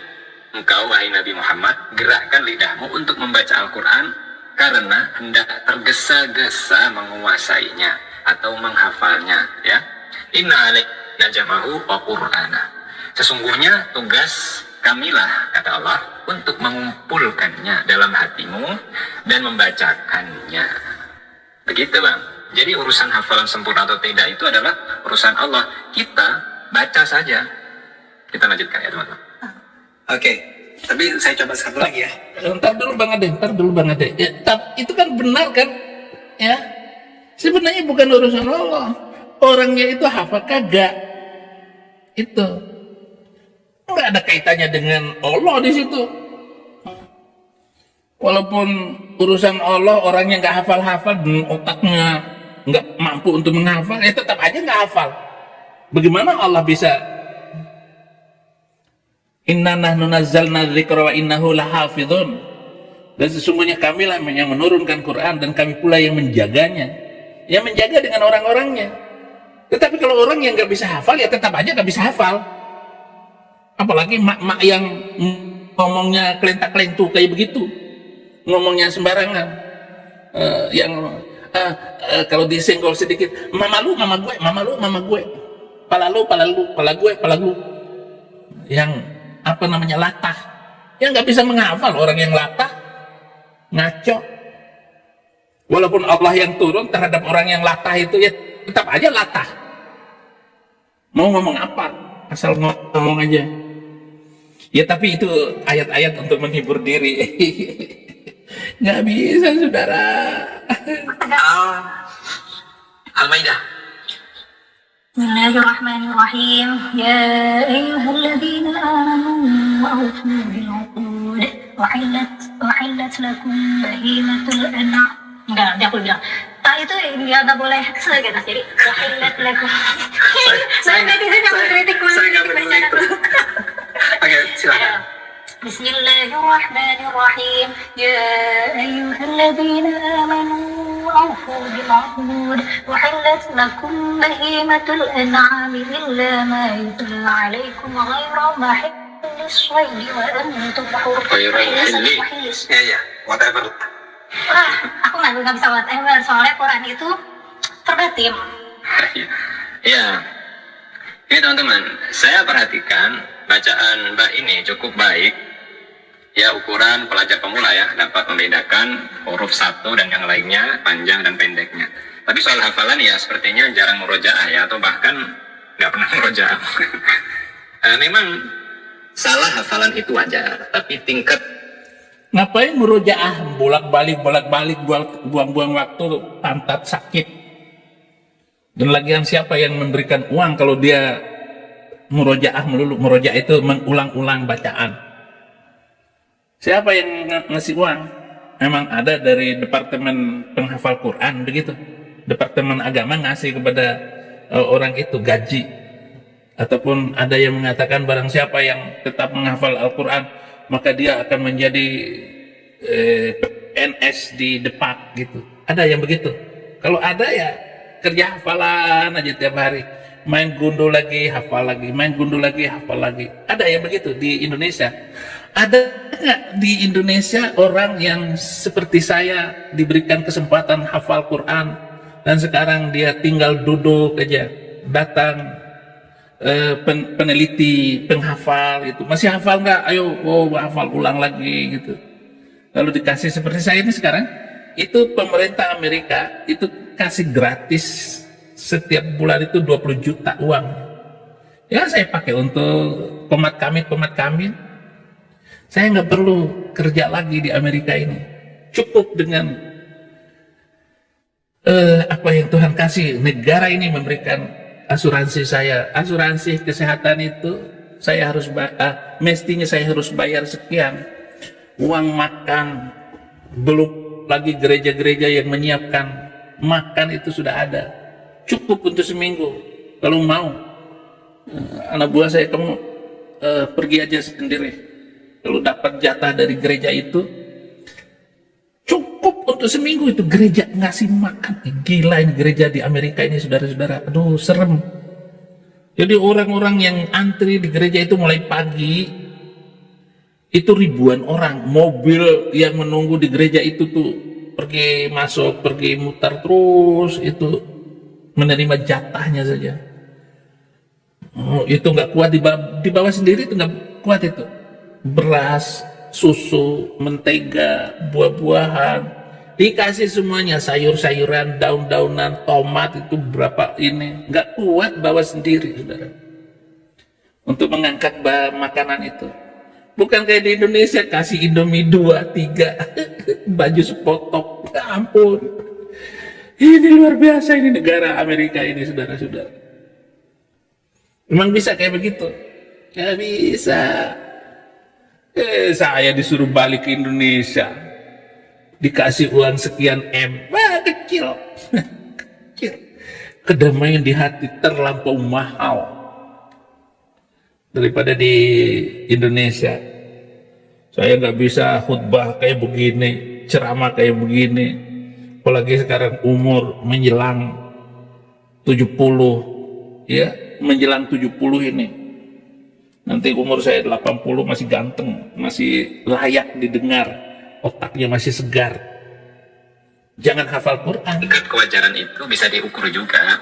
engkau wahai Nabi Muhammad gerakkan lidahmu untuk membaca Al-Quran karena hendak tergesa-gesa menguasainya atau menghafalnya, ya. Inna alaina jam'ahu wa qur'ana. Sesungguhnya tugas kamilah, kata Allah, untuk mengumpulkannya dalam hatimu dan membacakannya. Begitu, Bang. Jadi urusan hafalan sempurna atau tidak itu adalah urusan Allah. Kita baca saja. Kita lanjutkan ya, teman-teman. Oke, tapi saya coba satu lagi ya. Ntar dulu Bang Ade. Ya, itu kan benar kan? Ya, sebenarnya bukan urusan Allah. Orangnya itu hafal kagak. Itu nggak ada kaitannya dengan Allah di situ. Walaupun urusan Allah, orangnya nggak hafal-hafal dan otaknya nggak mampu untuk menghafal, ya tetap aja nggak hafal. Bagaimana Allah bisa? Inna nahnu nazzalna dzikra wa innahu lahafizun. Dan sesungguhnya kamilah yang menurunkan Quran dan kami pula yang menjaganya. Yang menjaga dengan orang-orangnya. Tetapi kalau orang yang nggak bisa hafal, ya tetap aja nggak bisa hafal. Apalagi mak-mak yang ngomongnya kelentak-kelentu kayak begitu, ngomongnya sembarangan, kalau disenggol sedikit, mama lu, mama gue, pala gue, yang apa namanya latah, yang nggak bisa menghafal. Orang yang latah, ngaco. Walaupun Allah yang turun terhadap orang yang latah itu, ya tetap aja latah. Mau ngomong apa, asal ngomong aja. Ya tapi itu ayat-ayat untuk menghibur diri. Nggak bisa, saudara. Al-Maidah. Bismillahirrahmanirrahim. Ya ayyuhalladzina amanu awfu bil 'uqud wa hillat lakum bahimatul an'am. Enggak, nanti aku bilang. Itu nggak boleh seganas, jadi wa hillat lakum. Saya netizen yang mengkritik bacaan aku. Oke, silakan. Bismillahirrahmanirrahim. Ya ayyuhalladzina amanu أوفوا بالعقود وحلت لكم بهيمة الأنعام إلا ما يتلى عليكم غير محل الصيد وأنتم حر. غير محل. Ya, whatever. Aku nggak bisa whatever, soalnya Quran itu verbatim. Ya, ini teman-teman, saya perhatikan bacaan Mbak ini cukup baik. Ya, ukuran pelajar pemula ya, dapat membedakan huruf satu dan yang lainnya, panjang dan pendeknya. Tapi soal hafalan ya sepertinya jarang murojaah ya, atau bahkan nggak pernah murojaah. Memang salah hafalan itu wajar, tapi tingkat Ngapain murojaah bolak-balik buang-buang waktu, pantat sakit. Dan lagian siapa yang memberikan uang kalau dia murojaah melulu? Murojaah itu mengulang-ulang bacaan. Siapa yang ngasih uang? Memang ada dari Departemen Penghafal Quran begitu. Departemen Agama ngasih kepada orang itu gaji. Ataupun ada yang mengatakan barang siapa yang tetap menghafal Al-Quran, maka dia akan menjadi PNS di Depak gitu. Ada yang begitu. Kalau ada ya kerja hafalan aja tiap hari. Main gundu lagi, hafal lagi. Main gundu lagi, hafal lagi. Ada yang begitu di Indonesia. Ada nggak di Indonesia orang yang seperti saya diberikan kesempatan hafal Quran dan sekarang dia tinggal duduk aja, datang peneliti, penghafal itu masih hafal nggak? Ayo, hafal ulang lagi gitu. Lalu dikasih seperti saya ini sekarang, itu pemerintah Amerika itu kasih gratis setiap bulan itu 20 juta uang. Ya saya pakai untuk komat kamit. Saya nggak perlu kerja lagi di Amerika ini. Cukup dengan apa yang Tuhan kasih. Negara ini memberikan asuransi saya. Asuransi kesehatan itu saya harus mestinya saya harus bayar sekian. Uang makan, belum lagi gereja-gereja yang menyiapkan makan itu sudah ada. Cukup untuk seminggu. Kalau mau, anak buah saya, kamu pergi aja sendiri. Kalau dapat jatah dari gereja itu, cukup untuk seminggu itu gereja ngasih makan. Gila ini gereja di Amerika ini, saudara-saudara. Aduh, serem. Jadi orang-orang yang antri di gereja itu mulai pagi, itu ribuan orang. Mobil yang menunggu di gereja itu tuh pergi masuk, pergi mutar terus, itu menerima jatahnya saja. Itu nggak kuat dibawa sendiri, itu nggak kuat itu. Beras, susu, mentega, buah-buahan, dikasih semuanya, sayur-sayuran, daun-daunan, tomat itu berapa ini, nggak kuat bawa sendiri, saudara. Untuk mengangkat makanan itu, bukan kayak di Indonesia kasih Indomie 2, 3, baju sepotong, ya ampun. Ini luar biasa ini negara Amerika ini, saudara-saudara. Memang bisa kayak begitu? Nggak bisa. Saya disuruh balik ke Indonesia, dikasih uang sekian M, kecil. Kecil. Kedamaian di hati terlampau mahal daripada di Indonesia. Saya nggak bisa khutbah kayak begini, ceramah kayak begini, apalagi sekarang umur menjelang 70, ya, menjelang 70 ini. Nanti umur saya 80 masih ganteng, masih layak didengar, otaknya masih segar. Jangan hafal Quran. tingkat kewajaran itu bisa diukur juga.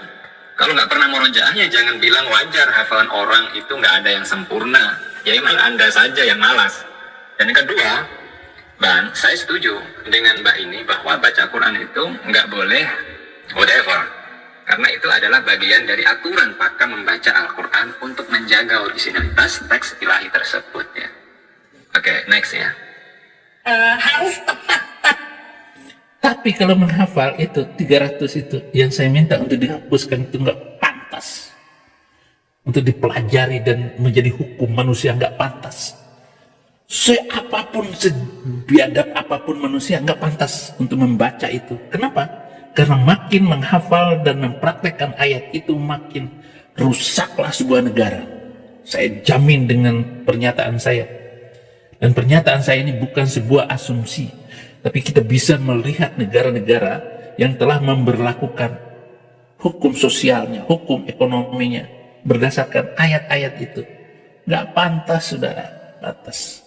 Kalau nggak pernah murojaahnya, jangan bilang wajar. Hafalan orang itu nggak ada yang sempurna. Ya emang Anda saja yang malas. Dan yang kedua, Bang, saya setuju dengan Mbak ini bahwa baca Quran itu nggak boleh whatever. Karena itu adalah bagian dari aturan pakar membaca Al-Quran untuk menjaga originalitas teks ilahi tersebut ya. Oke, next ya. Harus tepat. Tapi kalau menghafal itu 300 itu yang saya minta untuk dihapuskan itu nggak pantas untuk dipelajari dan menjadi hukum manusia, nggak pantas. Seapapun, sebiadab apapun manusia nggak pantas untuk membaca itu. Kenapa? Karena makin menghafal dan mempraktekkan ayat itu makin rusaklah sebuah negara. Saya jamin dengan pernyataan saya. Dan pernyataan saya ini bukan sebuah asumsi, tapi kita bisa melihat negara-negara yang telah memberlakukan hukum sosialnya, hukum ekonominya berdasarkan ayat-ayat itu. Nggak pantas, saudara, pantas.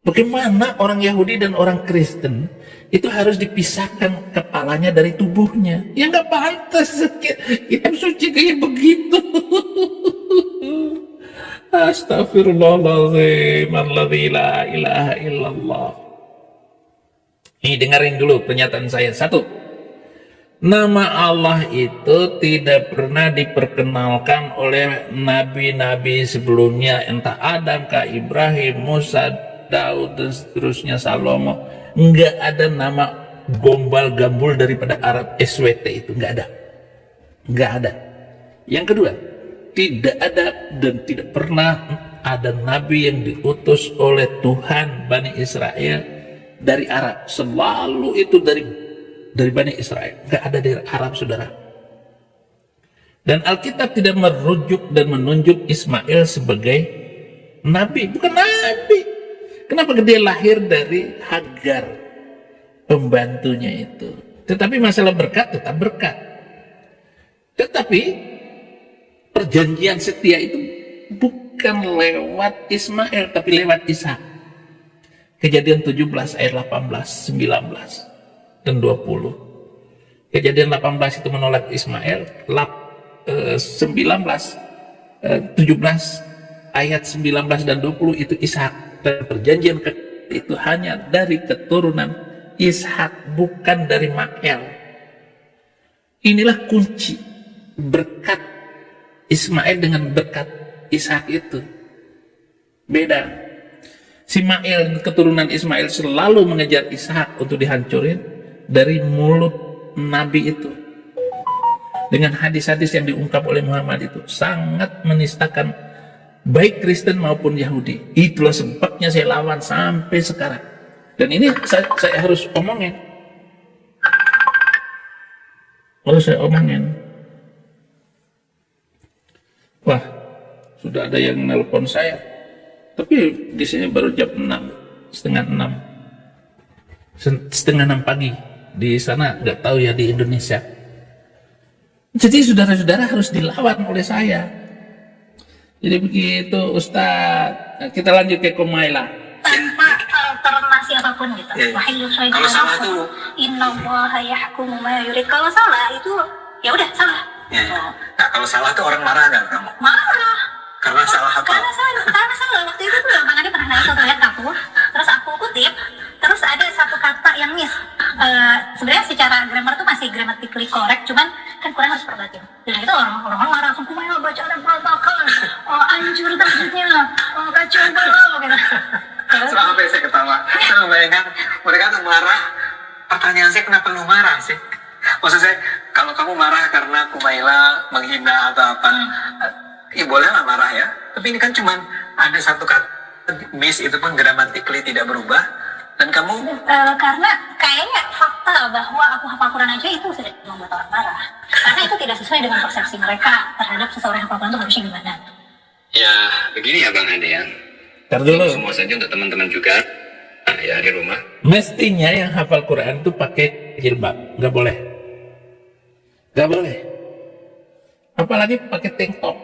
Bagaimana orang Yahudi dan orang Kristen itu harus dipisahkan kepalanya dari tubuhnya? Ya nggak pantas, kitab suci kayak begitu. Astaghfirullahaladzim, alladzi la ilaha illallah. Ini dengerin dulu pernyataan saya. 1. Nama Allah itu tidak pernah diperkenalkan oleh nabi-nabi sebelumnya, entah Adam kah, Ibrahim, Musa, Daud dan seterusnya, Salomo. Enggak ada nama gombal gambul daripada Arab SWT itu, enggak ada. Enggak ada. Yang kedua, tidak ada dan tidak pernah ada nabi yang diutus oleh Tuhan Bani Israel dari Arab. Selalu itu dari Bani Israel. Enggak ada dari Arab, saudara. Dan Alkitab tidak merujuk dan menunjuk Ismail sebagai nabi. Bukan nabi. Kenapa dia lahir dari Hagar, pembantunya itu. Tetapi masalah berkat tetap berkat. Tetapi perjanjian setia itu bukan lewat Ismail, tapi lewat Ishak. Kejadian 17 ayat 18, 19, dan 20. Kejadian 18 itu menolak Ismail, 17 ayat 19 dan 20 itu Ishak. Dan perjanjian itu hanya dari keturunan Ishak, bukan dari Mael. Inilah kunci berkat Ismail dengan berkat Ishak itu beda. Si Mael, keturunan Ismail, selalu mengejar Ishak untuk dihancurin dari mulut Nabi itu. Dengan hadis-hadis yang diungkap oleh Muhammad itu sangat menistakan baik Kristen maupun Yahudi. Itulah sebabnya saya lawan sampai sekarang. Dan ini saya harus omongin. Harus saya omongin. Wah, sudah ada yang nelpon saya. Tapi di sini baru jam 6, setengah 6 pagi. Di sana nggak tahu ya di Indonesia. Jadi saudara-saudara harus dilawan oleh saya. Jadi begitu, Ustadz. Kita lanjut ke Kumaila. Tanpa alternasi apapun gitu. Kalau salah tuh, Innallaha yahkumu ma yurid. Kalau salah itu ya udah salah. ya. Nah, kalau salah tuh orang marah nggak kamu? Marah. Karena salah apa? Karena salah. Waktu itu tuh Bang Ade pernah nanya satu ayat aku, terus aku kutip, terus ada satu kata yang miss. Sebenarnya secara grammar tuh masih grammatically correct, cuman kan kurang harus perbatin. Dan itu orang marah langsung, Kumaila bacaan berantakan, anjur tajwidnya, kacau balau gitu. Sampai saya ketawa. Saya membayangkan mereka tuh marah. Pertanyaan saya, kenapa lu marah sih? Maksud saya, kalau kamu marah karena Kumaila menghina atau apa, ya bolehlah marah ya. Tapi ini kan cuman ada satu kata miss, itu pun grammatically tidak berubah. Dan kamu Karena kayaknya fakta bahwa aku hafal Quran aja itu sudah membuat orang marah. Karena itu tidak sesuai dengan persepsi mereka terhadap seseorang yang hafal Quran itu harusnya gimana. Ya, begini ya Bang Ade ya. Ntar dulu. Semua saja untuk teman-teman juga ya di rumah. Mestinya yang hafal Quran itu pakai jilbab, nggak boleh. Nggak boleh. Apalagi pakai tank top.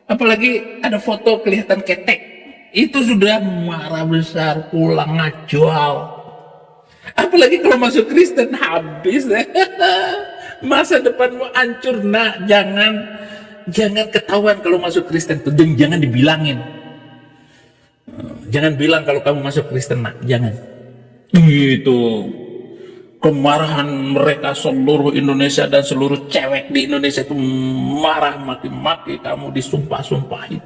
Apalagi ada foto kelihatan ketek. Itu sudah marah besar, pulang ngajual. Apalagi kalau masuk Kristen habis deh. Masa depanmu hancur. Nah, jangan ketahuan kalau masuk Kristen tuh, jangan dibilangin. Jangan bilang kalau kamu masuk Kristen, nak, jangan. Gitu. kemarahan mereka seluruh Indonesia dan seluruh cewek di Indonesia itu marah maki-maki kamu, disumpah-sumpahin.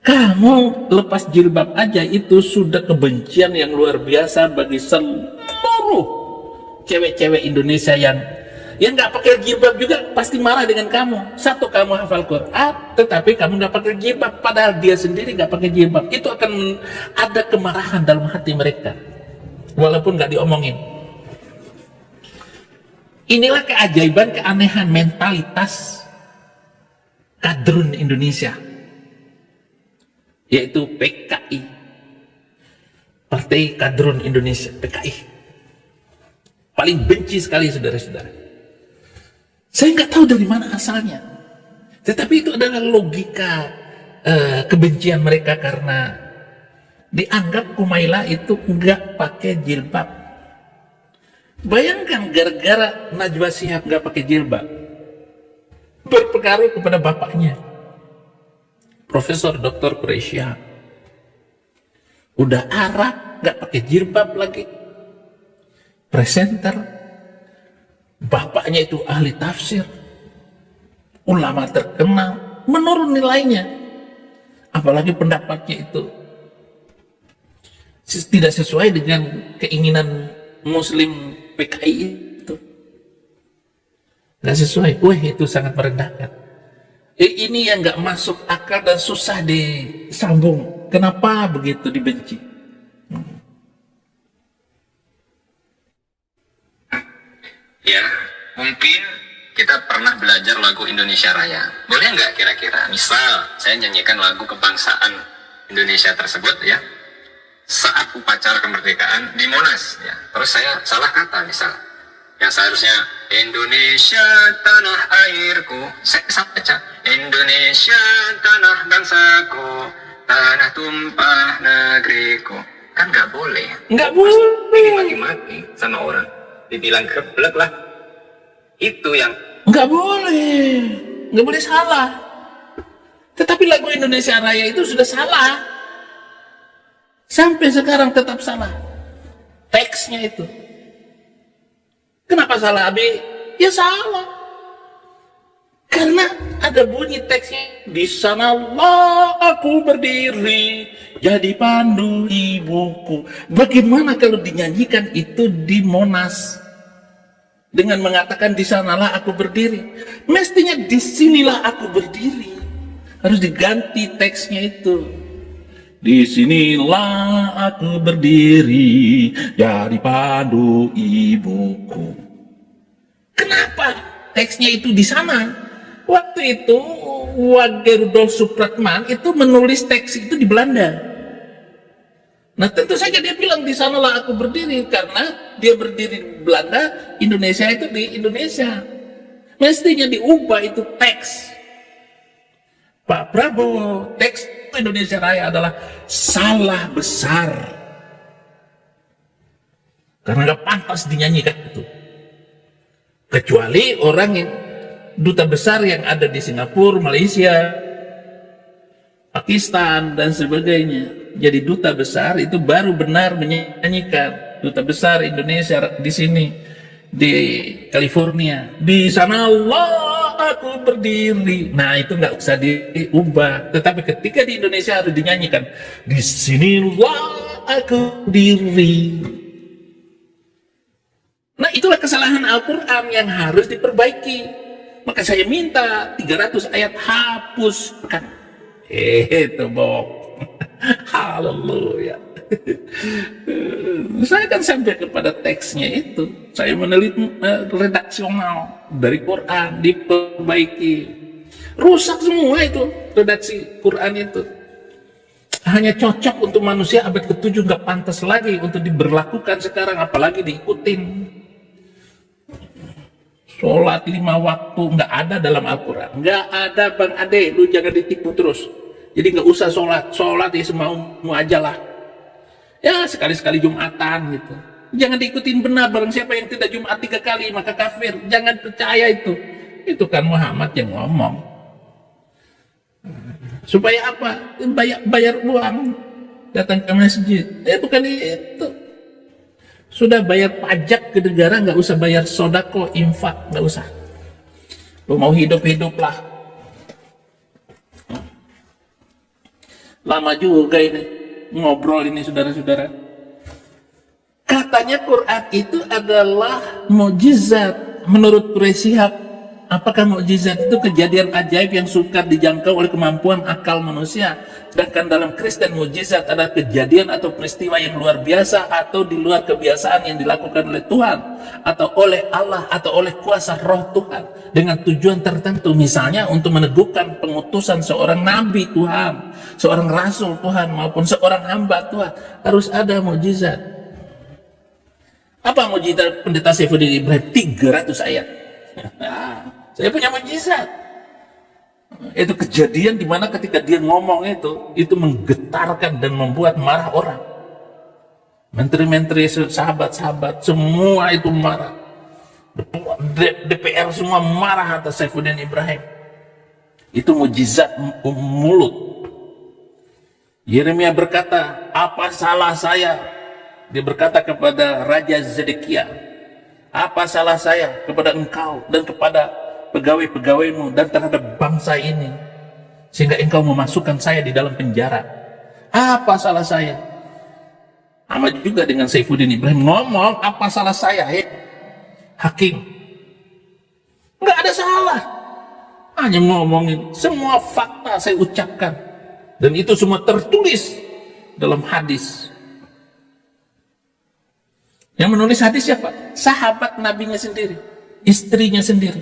Kamu lepas jilbab aja itu sudah kebencian yang luar biasa bagi seluruh cewek-cewek Indonesia yang nggak pakai jilbab juga pasti marah dengan kamu. Satu, kamu hafal Quran tetapi kamu nggak pakai jilbab, padahal dia sendiri nggak pakai jilbab. Itu akan ada kemarahan dalam hati mereka walaupun nggak diomongin. Inilah keajaiban, keanehan mentalitas kadrun Indonesia, yaitu PKI, Partai Kadrun Indonesia, PKI. Paling benci sekali saudara-saudara. Saya nggak tahu dari mana asalnya, tetapi itu adalah logika kebencian mereka karena dianggap Kumaila itu nggak pakai jilbab. Bayangkan gara-gara Najwa Shihab nggak pakai jilbab, berpengaruh kepada bapaknya, Profesor Dr. Quraish Shihab. Udah Arab, nggak pakai jilbab lagi, presenter, bapaknya itu ahli tafsir, ulama terkenal, menurun nilainya. Apalagi pendapatnya itu tidak sesuai dengan keinginan Muslim PKI itu, nggak sesuai. Wah, itu sangat merendahkan. Ini yang nggak masuk akal dan susah disambung. Kenapa begitu dibenci? Ya, mungkin kita pernah belajar lagu Indonesia Raya. Boleh nggak kira-kira? Misal, saya nyanyikan lagu kebangsaan Indonesia tersebut ya, saat upacara kemerdekaan di Monas ya. Terus saya salah kata misal, yang seharusnya Indonesia tanah airku, saya salah baca Indonesia tanah bangsaku, tanah tumpah negeriku. Kan nggak boleh. Nggak boleh. Dimaki-maki sama orang, dibilang geblek lah. Itu yang Nggak boleh salah. Tetapi lagu Indonesia Raya itu sudah salah. Sampai sekarang tetap salah. Teksnya itu. Kenapa salah, Abi? Ya salah. Karena ada bunyi teksnya, di sanalah aku berdiri jadi pandu ibuku. Bagaimana kalau dinyanyikan itu di Monas dengan mengatakan di sanalah aku berdiri? Mestinya disinilah aku berdiri. Harus diganti teksnya itu. Di sinilah aku berdiri jadi pandu ibuku. Kenapa teksnya itu di sana? Waktu itu Wage Rudolf Supratman itu menulis teks itu di Belanda. Nah, tentu saja dia bilang di sanalah aku berdiri karena dia berdiri di Belanda, Indonesia itu di Indonesia. Mestinya diubah itu teks. Pak Prabowo, teks Indonesia Raya adalah salah besar. Karena nggak pantas dinyanyikan itu. Kecuali orang yang duta besar yang ada di Singapura, Malaysia, Pakistan dan sebagainya. Jadi duta besar itu baru benar menyanyikan. Duta besar Indonesia di sini di California, di sana Allah aku berdiri. Nah, itu nggak usah diubah. Tetapi ketika di Indonesia harus dinyanyikan, di sinilah aku berdiri. Nah, itulah kesalahan Al-Quran yang harus diperbaiki. Maka saya minta 300 ayat hapuskan. Itu Bob. Haleluya. Saya kan sampai kepada teksnya itu. Saya meneliti redaksional dari Quran, diperbaiki. Rusak semua itu redaksi Quran itu. Hanya cocok untuk manusia abad ke-7, nggak pantas lagi untuk diberlakukan sekarang, apalagi diikutin. Sholat 5 waktu nggak ada dalam Al-Quran, nggak ada Bang Ade, lu jangan ditipu terus. Jadi nggak usah sholat ya semaumu aja lah. Ya sekali-sekali Jumatan gitu. Jangan diikutin benar, barang siapa yang tidak Jumat 3 kali maka kafir. Jangan percaya itu. Itu kan Muhammad yang ngomong. Supaya apa? Bayar uang datang ke masjid. Bukan itu. Sudah bayar pajak ke negara, nggak usah bayar sodako, infak, nggak usah. Lu mau hidup-hidup lah. Lama juga ini ngobrol ini saudara-saudara. Katanya Quran itu adalah mukjizat. Menurut Quraisy Shihab, apakah mukjizat itu kejadian ajaib yang sukar dijangkau oleh kemampuan akal manusia? Sedangkan dalam Kristen mukjizat adalah kejadian atau peristiwa yang luar biasa atau di luar kebiasaan yang dilakukan oleh Tuhan atau oleh Allah atau oleh kuasa roh Tuhan dengan tujuan tertentu, misalnya untuk meneguhkan pengutusan seorang nabi Tuhan, seorang rasul Tuhan maupun seorang hamba Tuhan. Harus ada mukjizat. Apa mukjizat Pendeta Saifuddin Ibrahim? 300 ayat. Saya punya mukjizat. Itu kejadian di mana ketika dia ngomong itu menggetarkan dan membuat marah orang. Menteri-menteri, sahabat-sahabat, semua itu marah. DPR semua marah atas Saifuddin Ibrahim. Itu mukjizat mulut. Yeremia berkata, apa salah saya? Dia berkata kepada Raja Zedekia, apa salah saya kepada engkau dan kepada pegawai-pegawaimu dan terhadap bangsa ini, sehingga engkau memasukkan saya di dalam penjara? Apa salah saya? Sama juga dengan Saifuddin Ibrahim ngomong, apa salah saya? Hakim, nggak ada salah, hanya ngomongin. Semua fakta saya ucapkan, dan itu semua tertulis dalam hadis. Yang menulis hadis siapa? Sahabat nabinya sendiri, istrinya sendiri.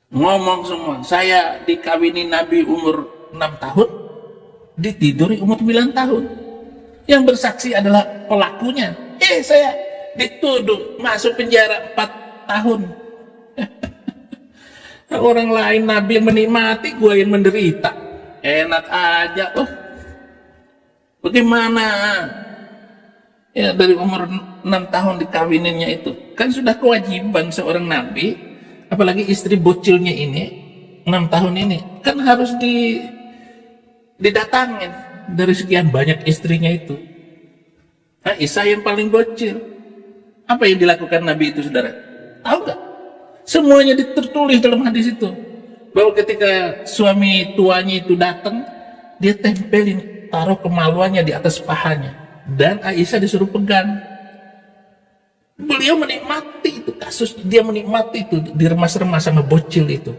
Ngomong semua, saya dikawini Nabi umur 6 tahun, ditiduri umur 9 tahun. Yang bersaksi adalah pelakunya. Saya dituduh masuk penjara 4 tahun. Orang lain Nabi yang menikmati, gue yang menderita. Enak aja. Bagaimana? Ya, dari umur 6 tahun dikawininnya itu. Kan sudah kewajiban seorang Nabi, apalagi istri bocilnya ini, 6 tahun ini, kan harus didatangin dari sekian banyak istrinya itu. Isa yang paling bocil. Apa yang dilakukan Nabi itu, saudara? Tahu nggak? Semuanya tertulis dalam hadis itu. Bahwa ketika suami tuanya itu datang, dia tempelin, taruh kemaluannya di atas pahanya. Dan Aisyah disuruh pegang. Beliau menikmati itu kasus, dia menikmati itu, diremas-remas sama bocil itu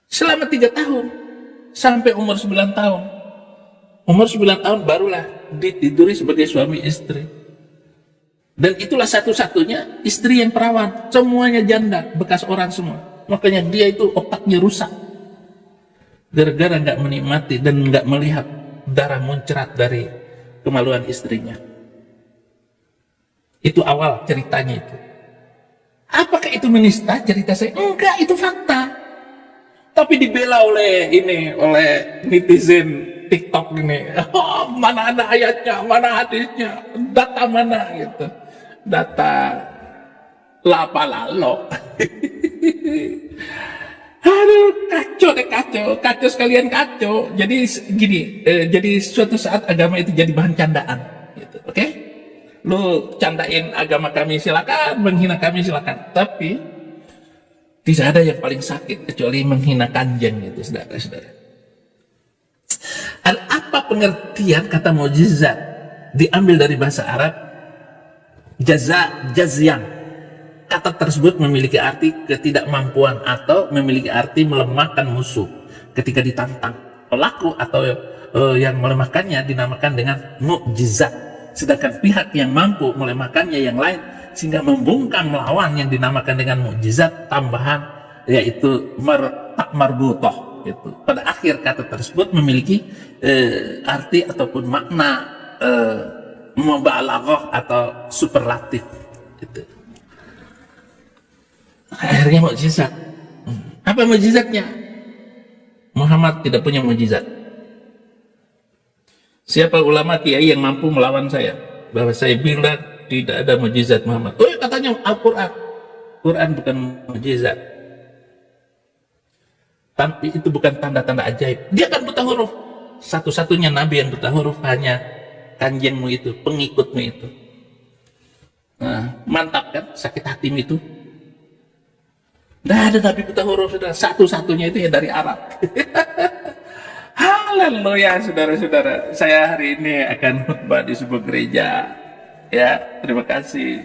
selama 3 tahun sampai umur 9 tahun. Umur 9 tahun barulah ditiduri sebagai suami istri. Dan itulah satu-satunya istri yang perawan, semuanya janda, bekas orang semua. Makanya dia itu otaknya rusak gara-gara nggak menikmati dan nggak melihat darah muncrat dari kemaluan istrinya. Itu awal ceritanya itu. Apakah itu menista cerita saya? Enggak, itu fakta. Tapi dibela oleh netizen TikTok ini. Mana ada ayatnya, mana hadisnya, data mana gitu. Data lapalalo. Aduh, kacau sekalian kacau. Jadi gini, jadi suatu saat agama itu jadi bahan candaan, gitu. Oke? Lu candain agama kami silakan, menghina kami silakan. Tapi tidak ada yang paling sakit kecuali menghina kanjeng itu, saudara-saudara. Apa pengertian kata mukjizat? Diambil dari bahasa Arab jazyan. Kata tersebut memiliki arti ketidakmampuan atau memiliki arti melemahkan musuh ketika ditantang. Pelaku atau yang melemahkannya dinamakan dengan mukjizat. Sedangkan pihak yang mampu melemahkannya yang lain sehingga membungkam melawan yang dinamakan dengan mukjizat tambahan, yaitu marbutoh. Gitu. Pada akhir kata tersebut memiliki arti ataupun makna mubalaghah atau superlatif. Gitu. Akhirnya mukjizat. Apa mukjizatnya? Muhammad tidak punya mukjizat. Siapa ulama kiai yang mampu melawan saya? Bahwa saya bilang tidak ada mukjizat Muhammad. Katanya Al-Quran. Quran bukan mukjizat. Tapi itu bukan tanda-tanda ajaib. Dia kan buta huruf. Satu-satunya nabi yang buta huruf hanya kanjengmu itu, pengikutmu itu. Nah, mantap kan sakit hatimu itu? Nggak ada nabi buta huruf, saudara. Satu-satunya itu ya dari Arab. Haleluya, saudara-saudara. Saya hari ini akan khutbah di sebuah gereja. Ya, terima kasih.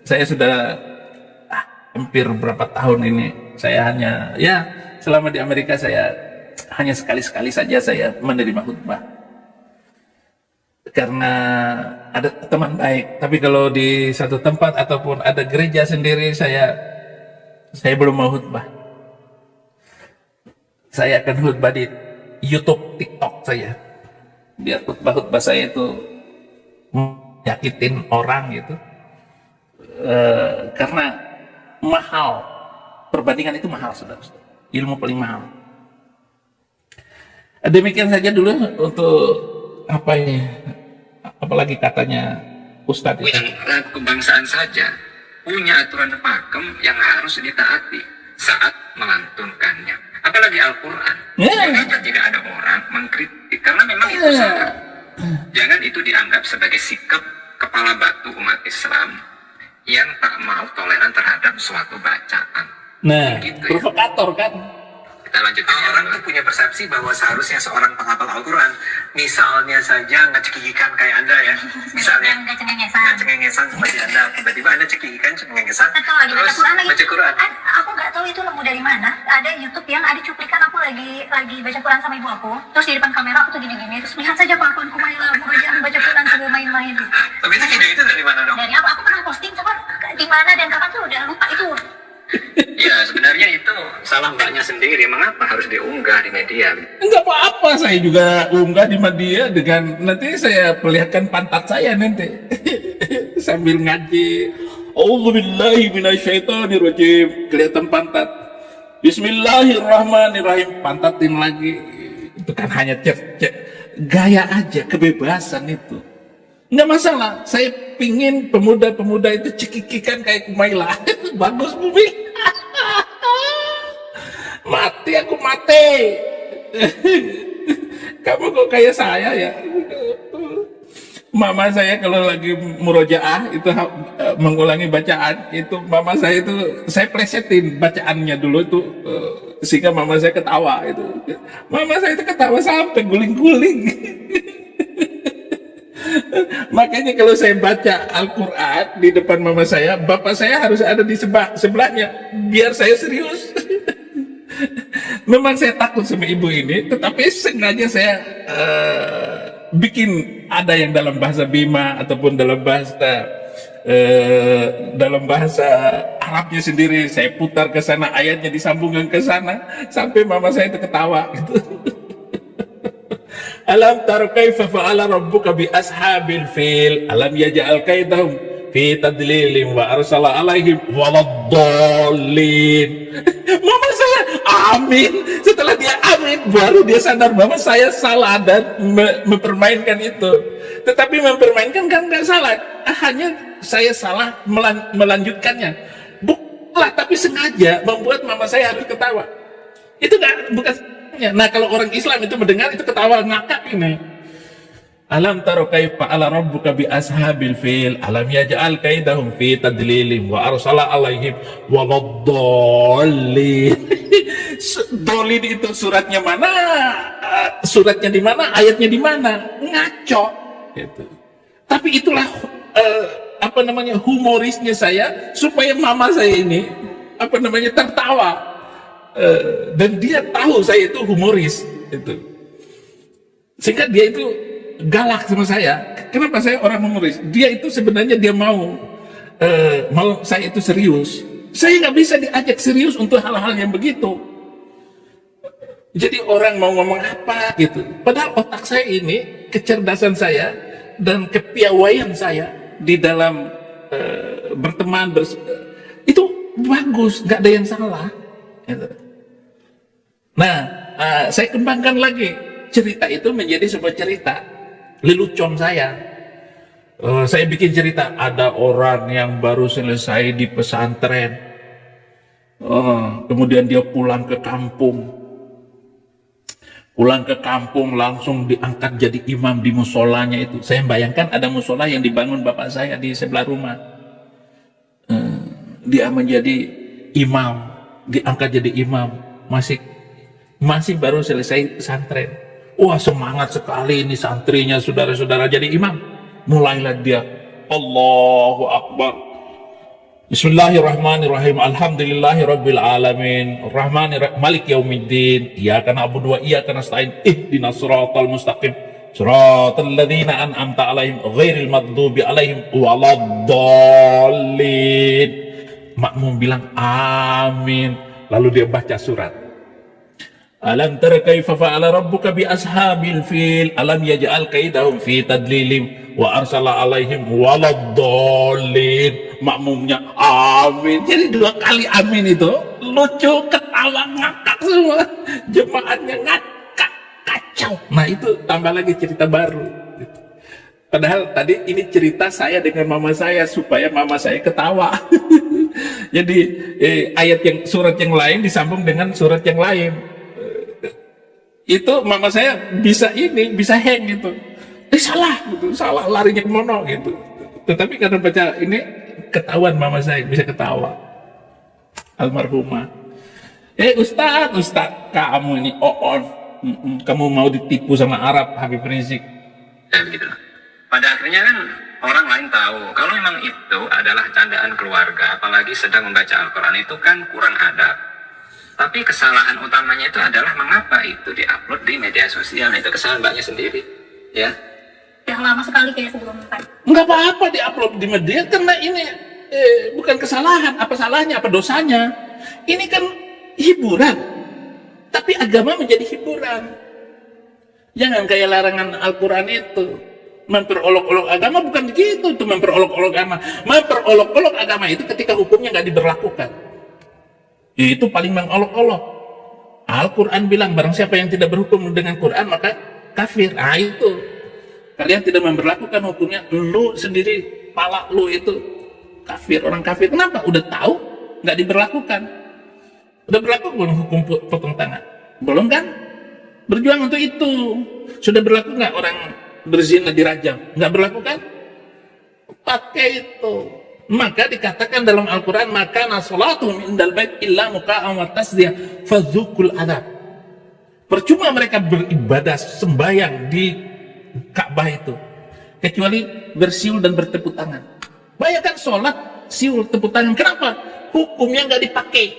Saya sudah hampir berapa tahun ini, saya hanya, ya selama di Amerika saya hanya sekali-sekali saja saya menerima khutbah. Karena ada teman baik, tapi kalau di satu tempat ataupun ada gereja sendiri, saya belum mau khutbah. Saya akan khutbah di YouTube, TikTok saya. Biar khutbah-khutbah saya itu nyakitin orang gitu. Karena mahal, perbandingan itu mahal, saudara. Ilmu paling mahal. Demikian saja dulu untuk apa ini, apalagi katanya Ustadz itu. Yang lagu kebangsaan saja punya aturan pakem yang harus ditaati saat melantunkannya. Apalagi Al-Quran. Mengapa tidak ada orang mengkritik? Karena memang itu salah. Jangan itu dianggap sebagai sikap kepala batu umat Islam yang tak mau toleran terhadap suatu bacaan. Nah, Gitu ya. provokator kan? Kita lanjutkan ya. Orang tuh punya persepsi bahwa seharusnya seorang penghafal Al-Quran, misalnya saja nggak cekikikan kayak Anda ya, misalnya Nggak cengengesan. nggak cengengesan seperti Anda, tiba-tiba Anda cekikikan, cengengesan, Atau lagi baca terus Quran lagi. baca Quran. Aku nggak tahu itu nemu dari mana. Ada YouTube yang ada cuplikan aku lagi baca Quran sama ibu aku. Terus di depan kamera aku tuh gini-gini. Terus lihat saja kelakuanku Maila, baca Quran sambil main-main. Tapi itu video itu dari mana dong? Dari apa? Aku pernah posting, cuman di mana dan kapan tuh udah lupa itu. Ya, sebenarnya itu salah mbaknya sendiri. Mengapa harus diunggah di media? Enggak apa-apa, saya juga unggah di media dengan nanti saya perlihatkan pantat saya nanti sambil ngaji. Auzubillahi minasyaitonirrajim, kelihatan pantat. Bismillahirrahmanirrahim, pantatin lagi. Itu kan hanya gaya aja, kebebasan itu. Enggak masalah, saya pingin pemuda-pemuda itu cekikikan kayak Kumaila. Bagus, Bumi. Mati aku mati. Kamu kok kayak saya ya? Mama saya kalau lagi murojaah itu mengulangi bacaan itu, mama saya itu saya plesetin bacaannya dulu itu sehingga mama saya ketawa itu. Mama saya itu ketawa sampai guling-guling. Makanya kalau saya baca Al-Quran di depan mama saya, bapak saya harus ada di sebelahnya biar saya serius. Memang saya takut sama ibu ini, tetapi sengaja saya bikin ada yang dalam bahasa Bima ataupun dalam bahasa Arabnya sendiri. Saya putar ke sana, ayatnya disambungkan ke sana sampai mama saya itu ketawa gitu. Alam tara kaifa fa'ala rabbuka bi ashabil fil alam yaj'al kaidahum fi tadlilin wa arsala alaihim waladdallin. Mama saya amin. Setelah dia amin baru dia sadar bahwa saya salah dan mempermainkan itu. Tetapi mempermainkan kan nggak salah, hanya saya salah melanjutkannya. Bukanlah, tapi sengaja membuat mama saya harus ketawa. Itu bukan. Nah, kalau orang Islam itu mendengar itu ketawa ngakak ini. Alam taro kaifa ala rabbuka bi ashabil fil alam yaj'al kaidahum fi tadlilin wa arsala alaihim waladdallin. Dolin itu suratnya mana? Suratnya di mana? Ayatnya di mana? Ngaco gitu. Tapi itulah humorisnya saya supaya mama saya ini tertawa. Dan dia tahu saya itu humoris itu. Sehingga dia itu galak sama saya. Kenapa saya orang humoris? Dia itu sebenarnya dia mau saya itu serius. Saya nggak bisa diajak serius untuk hal-hal yang begitu. Jadi orang mau ngomong apa gitu. Padahal otak saya ini, kecerdasan saya dan kepiawaian saya di dalam berteman itu bagus, nggak ada yang salah. Gitu. Nah, saya kembangkan lagi cerita itu menjadi sebuah cerita lelucon saya. Saya bikin cerita ada orang yang baru selesai di pesantren, kemudian dia pulang ke kampung. Pulang ke kampung langsung diangkat jadi imam di musolanya itu. Saya bayangkan ada musola yang dibangun bapak saya di sebelah rumah. Dia menjadi imam, diangkat jadi imam, masih baru selesai pesantren. Wah, semangat sekali ini santrinya, saudara-saudara, jadi imam. Mulailah dia, Allahu Akbar, Bismillahirrahmanirrahim, Alhamdulillahi Rabbil Alamin, Rahmanirrahim, Malik Yaumiddin, Iyyaka na'budu wa iyyaka nasta'in, ihdinas siratal mustaqim, siratal ladzina an'amta 'alaihim ghairil maghdubi 'alaihim waladdallin. Makmum bilang amin, lalu dia baca surat. Alam tara kaifa fa'ala rabbuka bi ashabil fil, alam yaj'al kaidahum fi tadlilim wa arsala 'alaihim waladdallin. Makmumnya amin, jadi 2 kali amin itu lucu, ketawa, ngakak semua, jemaatnya ngakak, kacau. Nah itu tambah lagi cerita baru. Padahal tadi ini cerita saya dengan mama saya supaya mama saya ketawa. Jadi surat yang lain disambung dengan surat yang lain. Itu mama saya bisa hang gitu. Salah gitu, salah, larinya kemana gitu. Tetapi karena baca ini ketahuan mama saya, bisa ketawa. Almarhumah. Ustaz, kamu ini kamu mau ditipu sama Arab, Habib Rizik. Ya begitu. Pada akhirnya kan orang lain tahu kalau memang itu adalah candaan keluarga, apalagi sedang membaca Al-Quran, itu kan kurang adab. Tapi kesalahan utamanya itu adalah mengapa itu diupload di media sosial. Itu kesalahan mbaknya sendiri, ya. Yang lama sekali kayak sebelum kan. Nggak apa-apa diupload di media karena ini bukan kesalahan. Apa salahnya? Apa dosanya? Ini kan hiburan. Tapi agama menjadi hiburan. Jangan kayak larangan Al-Quran itu. Memperolok-olok agama bukan begitu. Itu memperolok-olok agama. Memperolok-olok agama itu ketika hukumnya nggak diberlakukan. Itu paling mengolok-olok. Al-Quran bilang barang siapa yang tidak berhukum dengan Quran maka kafir. Ah itu. Kalian tidak memberlakukan hukumnya, lu sendiri, pala lu itu kafir, orang kafir. Kenapa? Udah tahu, nggak diberlakukan. Udah berlaku belum hukum potong tangan? Belum kan? Berjuang untuk itu. Sudah berlaku nggak orang berzina dirajam? Nggak berlaku kan? Pakai itu. Maka dikatakan dalam Al-Quran, maka nasolatuhum indal bait illa muka'am wa tasdiyah fadzukul adab. Percuma mereka beribadah sembahyang di Ka'bah itu kecuali bersiul dan bertepuk tangan. Bayangkan sholat siul tepuk tangan, kenapa? Hukumnya nggak dipakai.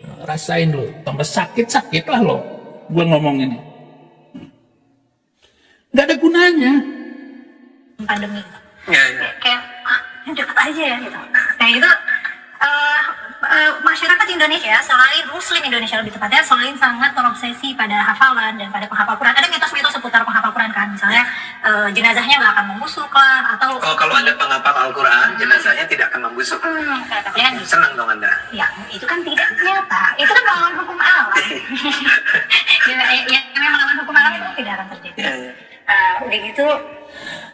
Nah, rasain lo, tambah sakit lah lo gue ngomong ini. Nggak ada gunanya. Pandemi Ya. kayak deket aja ya gitu. Nah itu masyarakat Indonesia, selain Muslim Indonesia lebih tepatnya, selain sangat terobsesi pada hafalan dan pada penghafal Quran, ada mitos-mitos seputar penghafal Quran kan, misalnya jenazahnya nggak akan membusuk lah, atau Kalau ada penghafal Al-Quran, jenazahnya tidak akan membusuk. katanya gitu. Senang dong Anda. Ya, itu kan tidak nyata. Itu kan melawan hukum alam. yang melawan hukum alam itu tidak akan terjadi. Ya, ya. Udah gitu,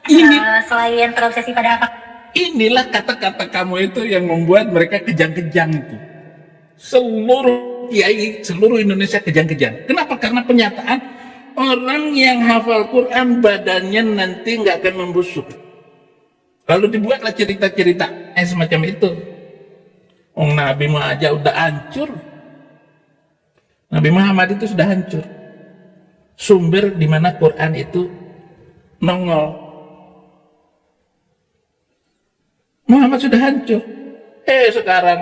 Ini selain terobsesi pada hafal, inilah kata-kata kamu itu yang membuat mereka kejang-kejang itu. Seluruh kiai, seluruh Indonesia kejang-kejang. Kenapa? Karena penyataan orang yang hafal Quran badannya nanti nggak akan membusuk. Lalu dibuatlah cerita-cerita semacam itu. Nabi Muhammad aja udah hancur. Nabi Muhammad itu sudah hancur. Sumber di mana Quran itu nongol. Muhammad sudah hancur. Sekarang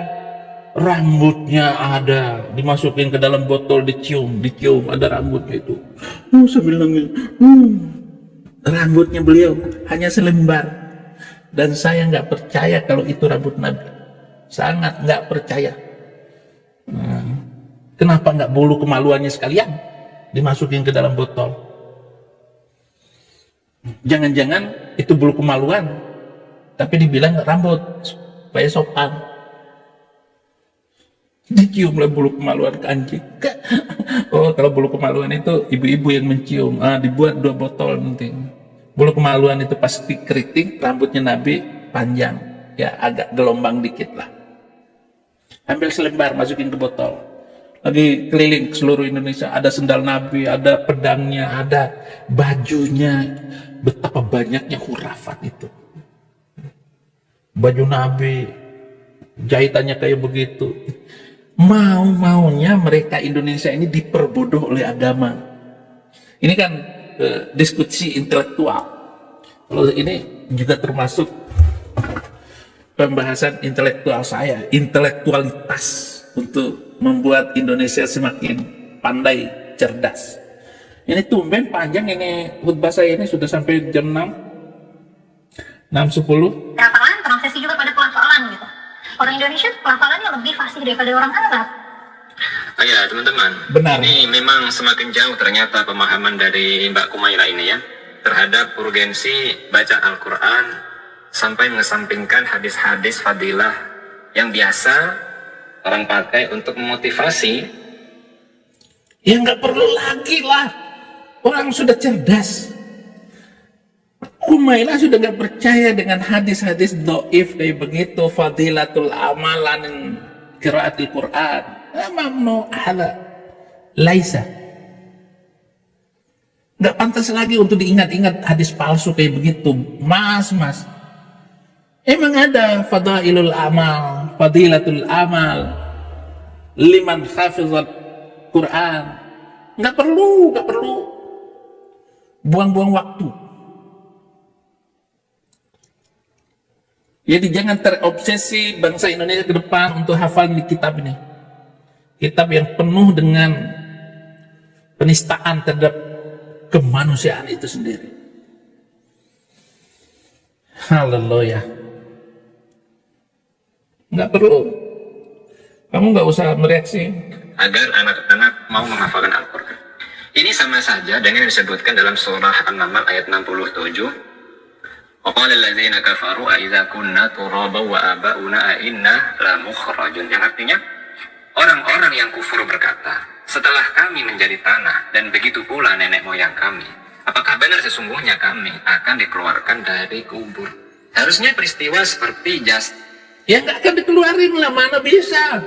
rambutnya ada, dimasukin ke dalam botol, dicium ada rambutnya itu. Sambil nangis. Rambutnya beliau hanya selembar. Dan saya nggak percaya kalau itu rambut Nabi. Sangat nggak percaya. Kenapa nggak bulu kemaluannya sekalian dimasukin ke dalam botol? Jangan-jangan itu bulu kemaluan, tapi dibilang rambut supaya sopan. Diciumlah bulu kemaluan ke anjing. Kalau bulu kemaluan itu ibu-ibu yang mencium. Dibuat 2 botol nanti. Bulu kemaluan itu pasti keriting, rambutnya Nabi panjang, ya agak gelombang dikit lah. Ambil selembar, masukin ke botol, lagi keliling ke seluruh Indonesia, ada sendal Nabi, ada pedangnya, ada bajunya. Betapa banyaknya khurafat itu. Baju Nabi, jahitannya kayak begitu. Mau-maunya mereka Indonesia ini diperbodoh oleh agama. Ini kan diskusi intelektual. Kalau ini juga termasuk pembahasan intelektual saya, intelektualitas untuk membuat Indonesia semakin pandai, cerdas. Ini tumben panjang ini khutbah saya ini sudah sampai jam 6.10. Hafalan transisi juga pada pelafalan gitu. Orang Indonesia pelafalannya lebih fasih daripada orang Arab. Oh ya teman-teman, Benar. ini memang semakin jauh ternyata pemahaman dari Mbak Kumaila ini ya terhadap urgensi baca Al-Quran sampai mengesampingkan hadis-hadis fadilah yang biasa orang pakai untuk memotivasi. Ya nggak perlu lagi lah, orang sudah cerdas. Kumaila sudah nggak percaya dengan hadis-hadis doif kayak begitu, fadilatul amalan qiraatil Quran. Mamnu ala laisa. Nggak pantas lagi untuk diingat-ingat hadis palsu kayak begitu, mas. Emang ada fadailul amal, fadilatul amal, liman hafizat Quran. Nggak perlu buang-buang waktu. Jadi jangan terobsesi bangsa Indonesia ke depan untuk hafal di kitab ini. Kitab yang penuh dengan penistaan terhadap kemanusiaan itu sendiri. Haleluya. Nggak perlu. Kamu nggak usah mereaksi. Agar anak-anak mau menghafalkan Al-Quran. Ini sama saja dengan yang disebutkan dalam surah An-Naml ayat 67. وَقَالَ الَّذِينَ كَفَرُوا أَإِذَا كُنَّا تُرَابًا وَآبَاؤُنَا أَإِنَّا لَمُخْرَجُونَ. Yang artinya, orang-orang yang kufur berkata, setelah kami menjadi tanah dan begitu pula nenek moyang kami, apakah benar sesungguhnya kami akan dikeluarkan dari kubur? Harusnya peristiwa seperti Ya nggak akan dikeluarin lah, mana bisa.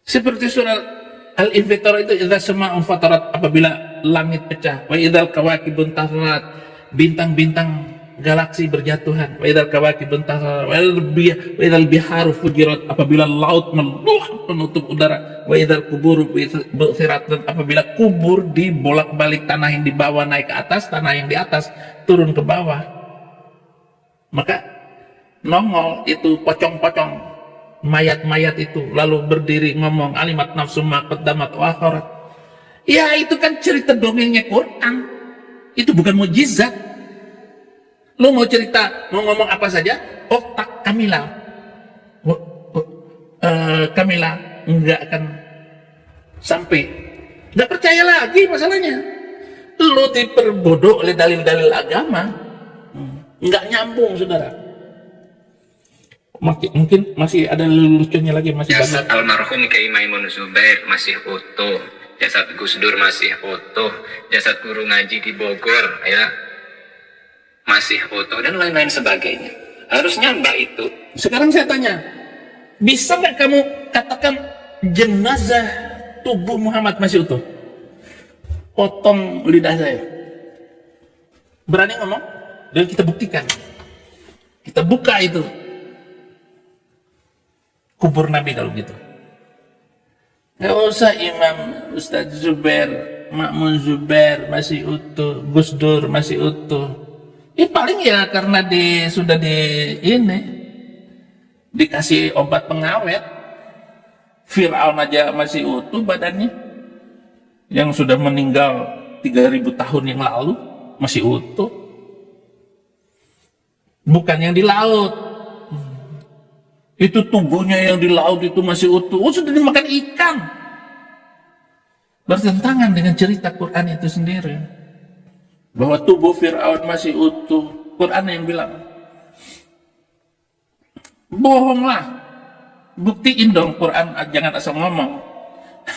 Seperti surah Al-Infitar itu, idza sama'un fatarat, apabila langit pecah, wa idzal kawakibun tasarat, bintang-bintang galaksi berjatuhan, wa idzal kawakibun tasarat, wa idzal biharu fujirat, apabila laut meluap menutup udara, wa idzal kuburu bu'thirat, dan apabila kubur dibolak-balik, tanah yang di bawah naik ke atas, tanah yang di atas turun ke bawah. Maka nongol itu pocong-pocong mayat-mayat itu, lalu berdiri ngomong, alimat nafsu ma qaddamat wa akharat. Ya itu kan cerita dongengnya Quran, itu bukan mukjizat. Lu mau cerita, mau ngomong apa saja, otak Kamila nggak akan sampai, nggak percaya lagi masalahnya. Lu diperbodoh oleh dalil-dalil agama, nggak nyambung saudara. Mungkin masih ada lucunya lagi, masih jasad banyak. almarhum Kiai Maimun Zubair masih utuh, jasad Gus Dur masih utuh, jasad guru ngaji di Bogor ya masih utuh, dan lain-lain sebagainya. Harusnya Mbak itu. Sekarang saya tanya, bisa nggak kamu katakan jenazah tubuh Muhammad masih utuh? Potong lidah saya. Berani ngomong? Dan kita buktikan. Kita buka itu kubur Nabi kalau gitu. Nggak usah Imam Ustadz Zubair, Ma'mun Zubair masih utuh, Gus Dur masih utuh. Paling ya karena sudah dikasih obat pengawet. Fir'aun aja masih utuh badannya, yang sudah meninggal 3000 tahun yang lalu masih utuh. Bukan yang di laut. Itu tubuhnya yang di laut itu masih utuh. Sudah dimakan ikan. Bertentangan dengan cerita Quran itu sendiri. Bahwa tubuh Fir'aun masih utuh. Quran yang bilang. Bohonglah. Buktiin dong Quran, jangan asal ngomong.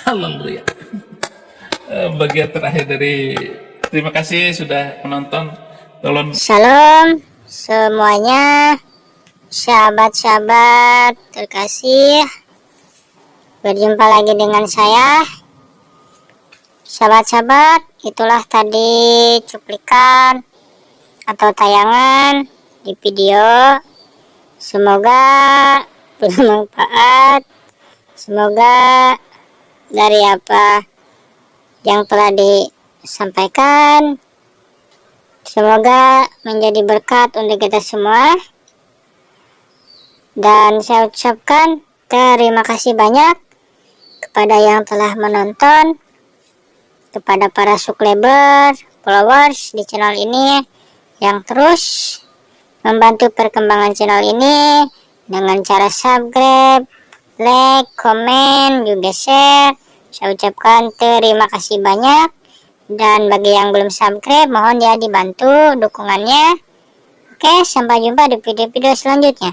Haleluya. Bagian terakhir dari terima kasih sudah menonton. Tolong Shalom semuanya. sahabat-sahabat terkasih, berjumpa lagi dengan saya. Sahabat-sahabat, itulah tadi cuplikan atau tayangan di video. Semoga bermanfaat. Semoga dari apa yang telah disampaikan, semoga menjadi berkat untuk kita semua. Dan saya ucapkan terima kasih banyak kepada yang telah menonton, kepada para subscriber, followers di channel ini yang terus membantu perkembangan channel ini dengan cara subscribe, like, komen, juga share. Saya ucapkan terima kasih banyak. Dan bagi yang belum subscribe, mohon ya dibantu dukungannya. Oke, sampai jumpa di video-video selanjutnya.